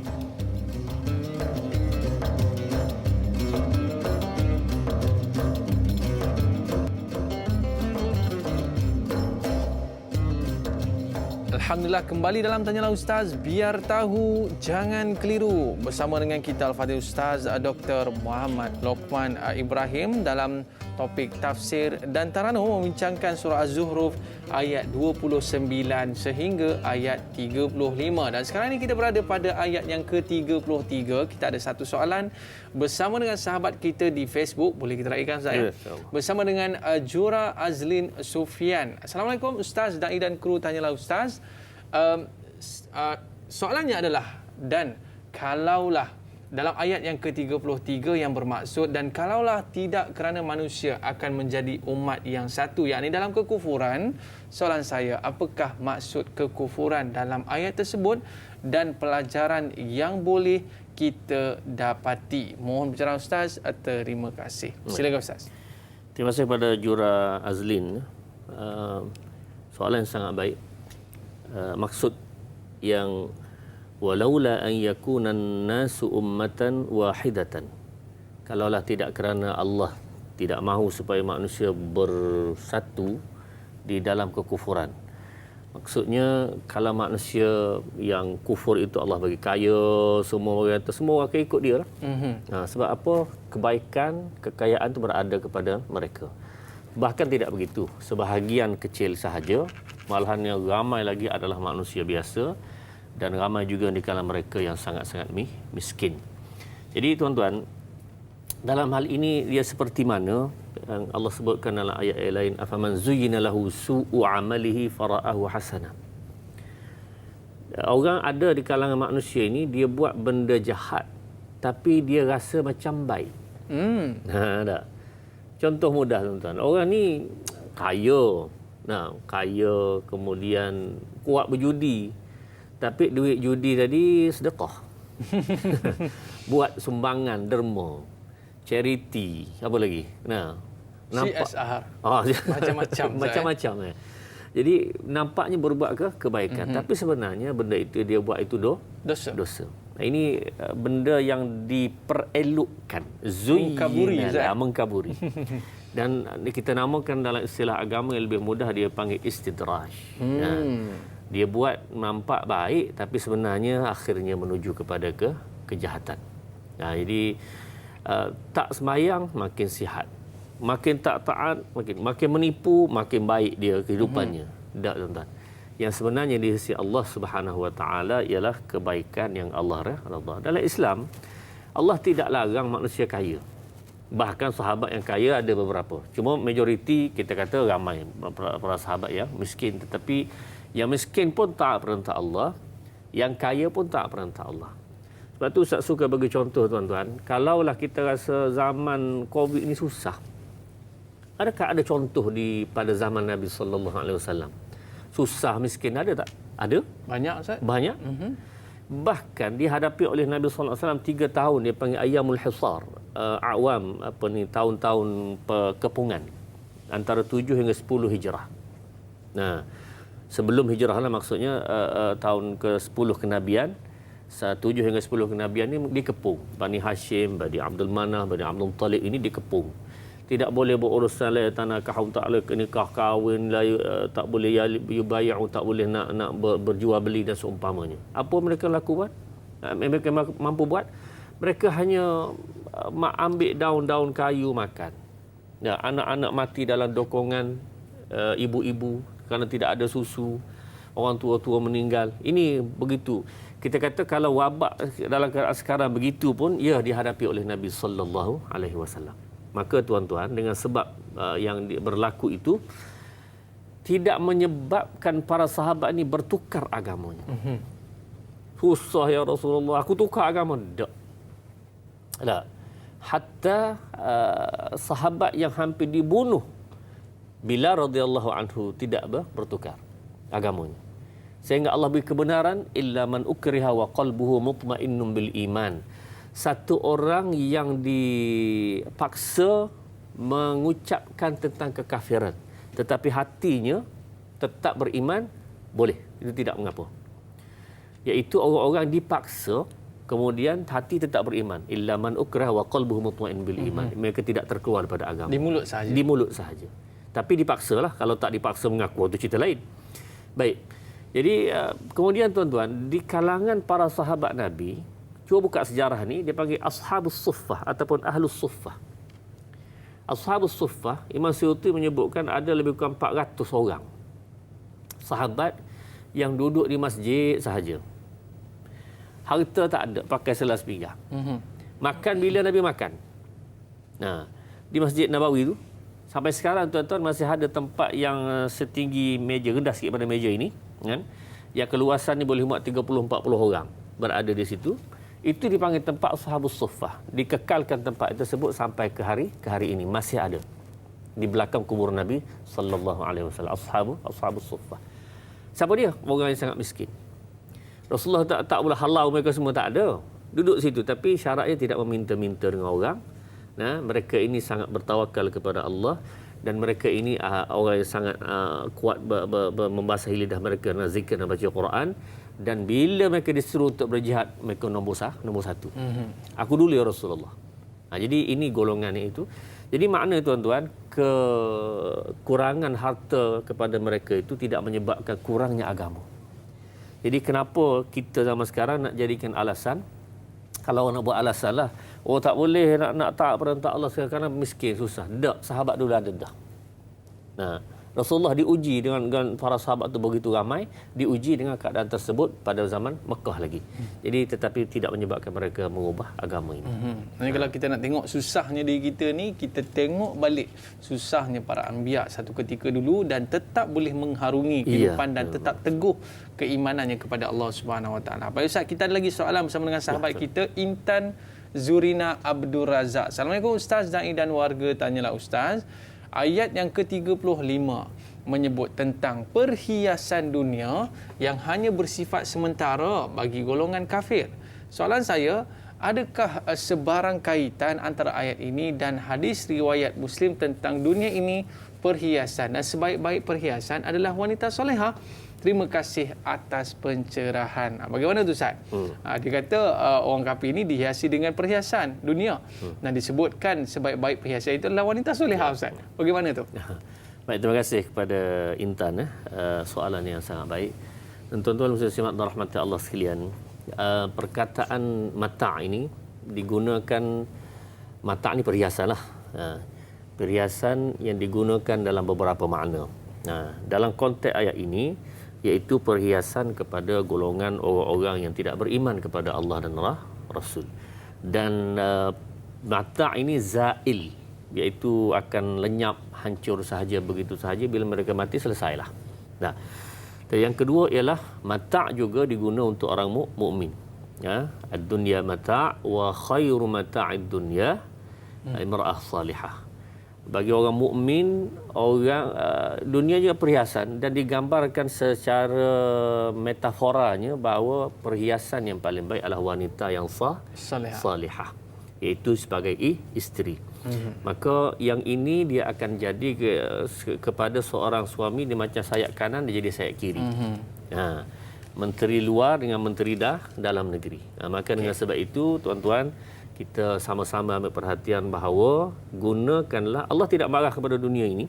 Speaker 1: Alhamdulillah, kembali dalam Tanyalah Ustaz, biar tahu, jangan keliru. Bersama dengan kita Al-Fadhil Ustaz Dr. Muhammad Lokman Ibrahim dalam topik tafsir dan taranum membincangkan surah Az-Zukhruf ayat 29 sehingga ayat 35. Dan sekarang ini kita berada pada ayat yang ke-33. Kita ada satu soalan bersama dengan sahabat kita di Facebook. Boleh kita raikan, Ustaz? Ya, bersama dengan Jura Azlin Sufian. Assalamualaikum Ustaz, Da'i dan kru Tanyalah Ustaz. Soalannya adalah, dan kalaulah dalam ayat yang ke-33 yang bermaksud, dan kalaulah tidak kerana manusia akan menjadi umat yang satu, yakni dalam kekufuran. Soalan saya, apakah maksud kekufuran dalam ayat tersebut dan pelajaran yang boleh kita dapati? Mohon pencerahan Ustaz. Terima kasih. Silakan Ustaz.
Speaker 2: Terima kasih kepada Jura Azlin. Soalan yang sangat baik. Maksud yang walaula an yakuna an-nasu ummatan wahidatan. Kalaulah tidak kerana Allah tidak mahu supaya manusia bersatu di dalam kekufuran. Maksudnya kalau manusia yang kufur itu Allah bagi kaya, semua orang kata semua orang akan ikut dia lah. Sebab apa? Kebaikan, kekayaan itu berada kepada mereka. Bahkan tidak begitu. Sebahagian kecil sahaja, malahan yang ramai lagi adalah manusia biasa, dan ramai juga di kalangan mereka yang sangat-sangat miskin. Jadi tuan-tuan, dalam hal ini dia seperti mana yang Allah sebutkan dalam ayat lain, afaman zuyyina lahu su'u amalihi fara'ahu hasana. Orang ada di kalangan manusia ini, dia buat benda jahat tapi dia rasa macam baik. Tak? Contoh mudah tuan-tuan, orang ni kaya, kaya, kemudian kuat berjudi, tapi duit judi tadi sedekah. Buat sumbangan, derma, charity, apa lagi? Nampak
Speaker 1: CSR.
Speaker 2: Macam-macam. Macam-macam. Jadi nampaknya berbuat kebaikan, tapi sebenarnya benda itu dia buat itu dosa. Ini benda yang diperelokkan, mengkaburi. Dan kita namakan dalam istilah agama yang lebih mudah, dia panggil istidraj. Dia buat nampak baik tapi sebenarnya akhirnya menuju kepada kejahatan. Jadi tak sembahyang makin sihat, makin tak taat makin menipu, makin baik dia kehidupannya. Tak, tuan-tuan. Yang sebenarnya di sisi Allah Subhanahu Wa Taala ialah kebaikan yang Allah redha. Dalam Islam, Allah tidak larang manusia kaya. Bahkan sahabat yang kaya ada beberapa. Cuma majoriti kita kata ramai para sahabat yang miskin, tetapi yang miskin pun taat perintah Allah, yang kaya pun taat perintah Allah. Sebab tu Ustaz suka bagi contoh tuan-tuan, kalaulah kita rasa zaman Covid ni susah, adakah ada contoh pada zaman Nabi sallallahu alaihi wasallam? Susah miskin ada tak? Ada?
Speaker 1: Banyak Ustaz.
Speaker 2: Banyak. Bahkan dihadapi oleh Nabi sallallahu alaihi wasallam 3 tahun, dia panggil ayyamul hisar, tahun-tahun kepungan antara 7 hingga 10 hijrah. Sebelum hijrah lah maksudnya, tahun ke-10 kenabian, 7 hingga 10 kenabian ni dikepung. Bani Hashim, Bani Abdul Manaf, Bani Abdul Talib ini dikepung. Tidak boleh berurusan lah tanah kahwin, tak boleh nikah kahwin lah, tak boleh yubay'u, tak boleh nak berjual beli dan seumpamanya. Apa mereka lakukan? Mereka mampu buat? Mereka hanya ambil daun-daun kayu makan. Anak-anak mati dalam dokongan ibu-ibu kerana tidak ada susu, orang tua-tua meninggal. Ini begitu. Kita kata kalau wabak dalam keadaan sekarang begitu pun, ia dihadapi oleh Nabi sallallahu alaihi wasallam. Maka tuan-tuan, dengan sebab yang berlaku itu tidak menyebabkan para sahabat ini bertukar agamanya. Susah ya Rasulullah, aku tukar agama. Tak. Hatta sahabat yang hampir dibunuh, Bilal radhiyallahu anhu, tidak bertukar agamanya. Sehingga Allah beri kebenaran, illa man ukriha wa qalbuhu mutmainnun bil iman. Satu orang yang dipaksa mengucapkan tentang kekafiran, tetapi hatinya tetap beriman, boleh. Itu tidak mengapa. Iaitu orang-orang dipaksa, kemudian hati tetap beriman. Illa man ukriha wa qalbuhu mutmainnun bil iman. Mereka tidak terkeluar daripada agama.
Speaker 1: Di mulut sahaja.
Speaker 2: Di mulut sahaja. Tapi dipaksalah. Kalau tak dipaksa mengaku, itu cerita lain. Baik. Jadi kemudian tuan-tuan, di kalangan para sahabat Nabi, cuba buka sejarah ni, dia panggil Ashabus Suffah ataupun Ahlus Suffah. Ashabus Suffah, Imam Suyuti menyebutkan ada lebih kurang 400 orang sahabat yang duduk di masjid sahaja. Harta tak ada, pakai selas pinggang. Makan bila Nabi makan. Di Masjid Nabawi tu, sampai sekarang tuan-tuan masih ada tempat yang setinggi meja, rendah sikit pada meja ini, kan? Yang keluasan ni boleh muat 30-40 orang berada di situ. Itu dipanggil tempat Ashabus Suffah. Dikekalkan tempat tersebut sampai ke hari ini masih ada di belakang kubur Nabi sallallahu alaihi wasallam. Ashabus Suffah. Siapa dia? Orang yang sangat miskin. Rasulullah tak boleh halau mereka semua, tak ada. Duduk situ, tapi syaratnya tidak meminta-minta dengan orang. Nah, mereka ini sangat bertawakal kepada Allah, dan mereka ini orang yang sangat kuat membasahi lidah mereka dengan zikir dan baca Quran. Dan bila mereka disuruh untuk berjihad, mereka nombor satu. Aku dulu ya Rasulullah. Jadi ini golongannya itu. Jadi makna tuan-tuan, kekurangan harta kepada mereka itu tidak menyebabkan kurangnya agama. Jadi kenapa kita zaman sekarang nak jadikan alasan, kalau orang nak buat alasan lah, oh tak boleh nak taat perintah Allah sekarang kerana miskin, susah. Tak, sahabat dulu ada dah. Nah, Rasulullah diuji dengan para sahabat itu begitu ramai, diuji dengan keadaan tersebut pada zaman Mekah lagi. Jadi tetapi tidak menyebabkan mereka mengubah agama ini.
Speaker 1: Jadi kalau kita nak tengok susahnya diri kita ni, kita tengok balik susahnya para anbiya satu ketika dulu dan tetap boleh mengharungi kehidupan dan tetap teguh keimanannya kepada Allah Subhanahu Wa Taala. Pak Ustaz, kita ada lagi soalan bersama dengan sahabat kita Intan Zurina Abdul Razak. Assalamualaikum Ustaz Zaid dan warga, tanyalah Ustaz, ayat yang ke-35 menyebut tentang perhiasan dunia yang hanya bersifat sementara bagi golongan kafir. Soalan saya, adakah sebarang kaitan antara ayat ini dan hadis riwayat Muslim tentang dunia ini perhiasan dan sebaik-baik perhiasan adalah wanita solehah? Terima kasih atas pencerahan. Bagaimana tu Ustaz? Dia kata orang kafir ini dihiasi dengan perhiasan dunia. Dan disebutkan sebaik-baik perhiasan itu adalah wanita solehah, Ustaz. Bagaimana tu?
Speaker 2: Baik, terima kasih kepada Intan. Soalan yang sangat baik. Dan tuan-tuan muslimat dan rahmati Allah sekalian, perkataan mata' ini digunakan, mata' ini perhiasan lah. Perhiasan yang digunakan dalam beberapa makna. Dalam konteks ayat ini, iaitu perhiasan kepada golongan orang-orang yang tidak beriman kepada Allah dan Rasul. Dan mata' ini zail, iaitu akan lenyap, hancur sahaja, begitu sahaja. Bila mereka mati, selesailah. Nah, dan yang kedua ialah mata' juga diguna untuk orang mukmin. Ad-dunya mata' wa khairu mata'id dunya imra'ah salihah. Bagi orang mukmin, dunia juga perhiasan, dan digambarkan secara metaforanya bahawa perhiasan yang paling baik adalah wanita yang salihah, iaitu sebagai isteri. Maka yang ini dia akan jadi kepada seorang suami, dia macam sayap kanan, dia jadi sayap kiri. Menteri luar dengan menteri dalam negeri. Maka dengan sebab itu tuan-tuan, kita sama-sama ambil perhatian bahawa gunakanlah, Allah tidak marah kepada dunia ini,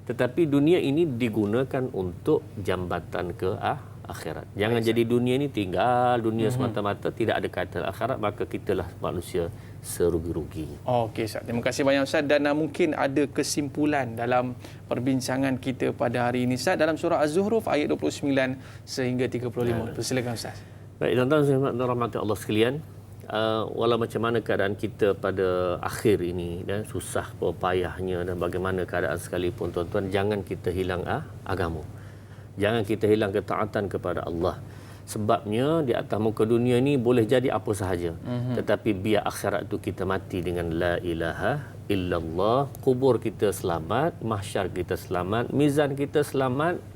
Speaker 2: tetapi dunia ini digunakan untuk jambatan ke akhirat. Jangan jadi dunia ini tinggal dunia semata-mata, tidak ada kaitan akhirat, maka kitalah manusia serugi-rugi.
Speaker 1: Okey Ustaz, terima kasih banyak Ustaz. Dan mungkin ada kesimpulan dalam perbincangan kita pada hari ini Ustaz, dalam surah Az-Zuhruf ayat 29 sehingga 35. Persilakan Ustaz.
Speaker 2: Baik, tuan-tuan dan rahmati Allah sekalian, walau macam mana keadaan kita pada akhir ini dan susah payahnya dan bagaimana keadaan sekalipun tuan-tuan, jangan kita hilang agama. Jangan kita hilang ketaatan kepada Allah. Sebabnya di atas muka dunia ini boleh jadi apa sahaja. Tetapi biar akhirat itu kita mati dengan la ilaha illallah, kubur kita selamat, mahsyar kita selamat, mizan kita selamat,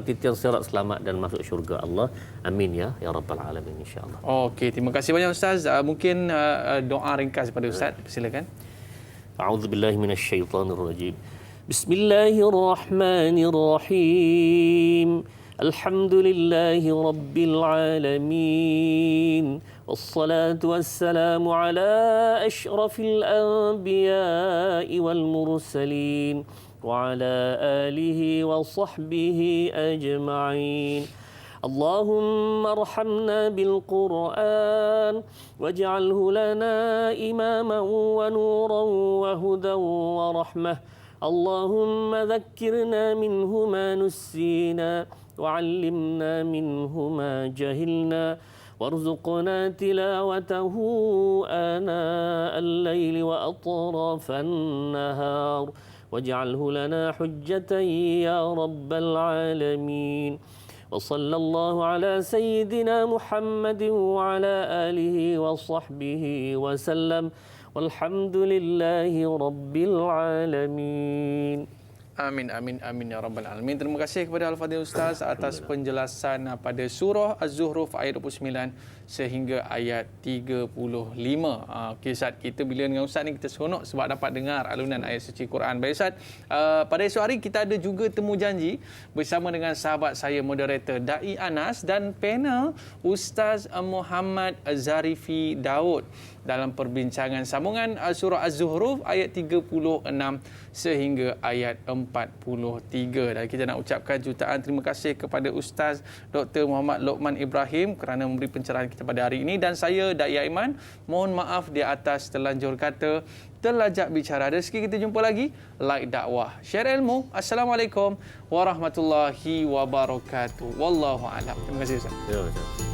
Speaker 2: titian sirat selamat dan masuk syurga Allah. Amin ya rabbal alamin, insya-Allah.
Speaker 1: Okey, terima kasih banyak Ustaz. Mungkin doa ringkas daripada Ustaz, silakan.
Speaker 2: A'udzubillahi minasyaitonirrajim. Bismillahirrahmanirrahim. Alhamdulillahi rabbil alamin. Wassalatu wassalamu ala asyrafil anbiya'i wal mursalin. وعلى آله وصحبه أجمعين. اللهم ارحمنا بالقرآن واجعله لنا إماما ونورا وهدى ورحمة. اللهم ذكرنا منه ما نسينا وعلمنا منه ما جهلنا وارزقنا تلاوته آناء الليل وأطراف النهار واجعله لنا حجة يا رب العالمين. وصلى الله على سيدنا محمد وعلى آله وصحبه وسلم والحمد لله رب العالمين.
Speaker 1: Amin, amin, amin ya rabbal alamin. Terima kasih kepada Al-Fadhil Ustaz atas penjelasan pada surah Az-Zuhruf ayat 29 sehingga ayat 35. Ustaz, kita bila dengan Ustaz ni kita seronok sebab dapat dengar alunan ayat suci Quran. Baik Ustaz, pada esok hari kita ada juga temu janji bersama dengan sahabat saya moderator Dai Anas dan panel Ustaz Muhammad Zarifi Daud dalam perbincangan sambungan surah Az-Zuhruf ayat 36 sehingga ayat 43. Dan kita nak ucapkan jutaan terima kasih kepada Ustaz Dr. Muhammad Lokman Ibrahim kerana memberi pencerahan kita pada hari ini, dan saya Dai Aiman mohon maaf di atas terlanjur kata, terlajak bicara. Rezeki kita jumpa lagi, like dakwah, share ilmu. Assalamualaikum warahmatullahi wabarakatuh. Wallahu a'lam. Terima kasih Ustaz.
Speaker 2: Ya, Ustaz.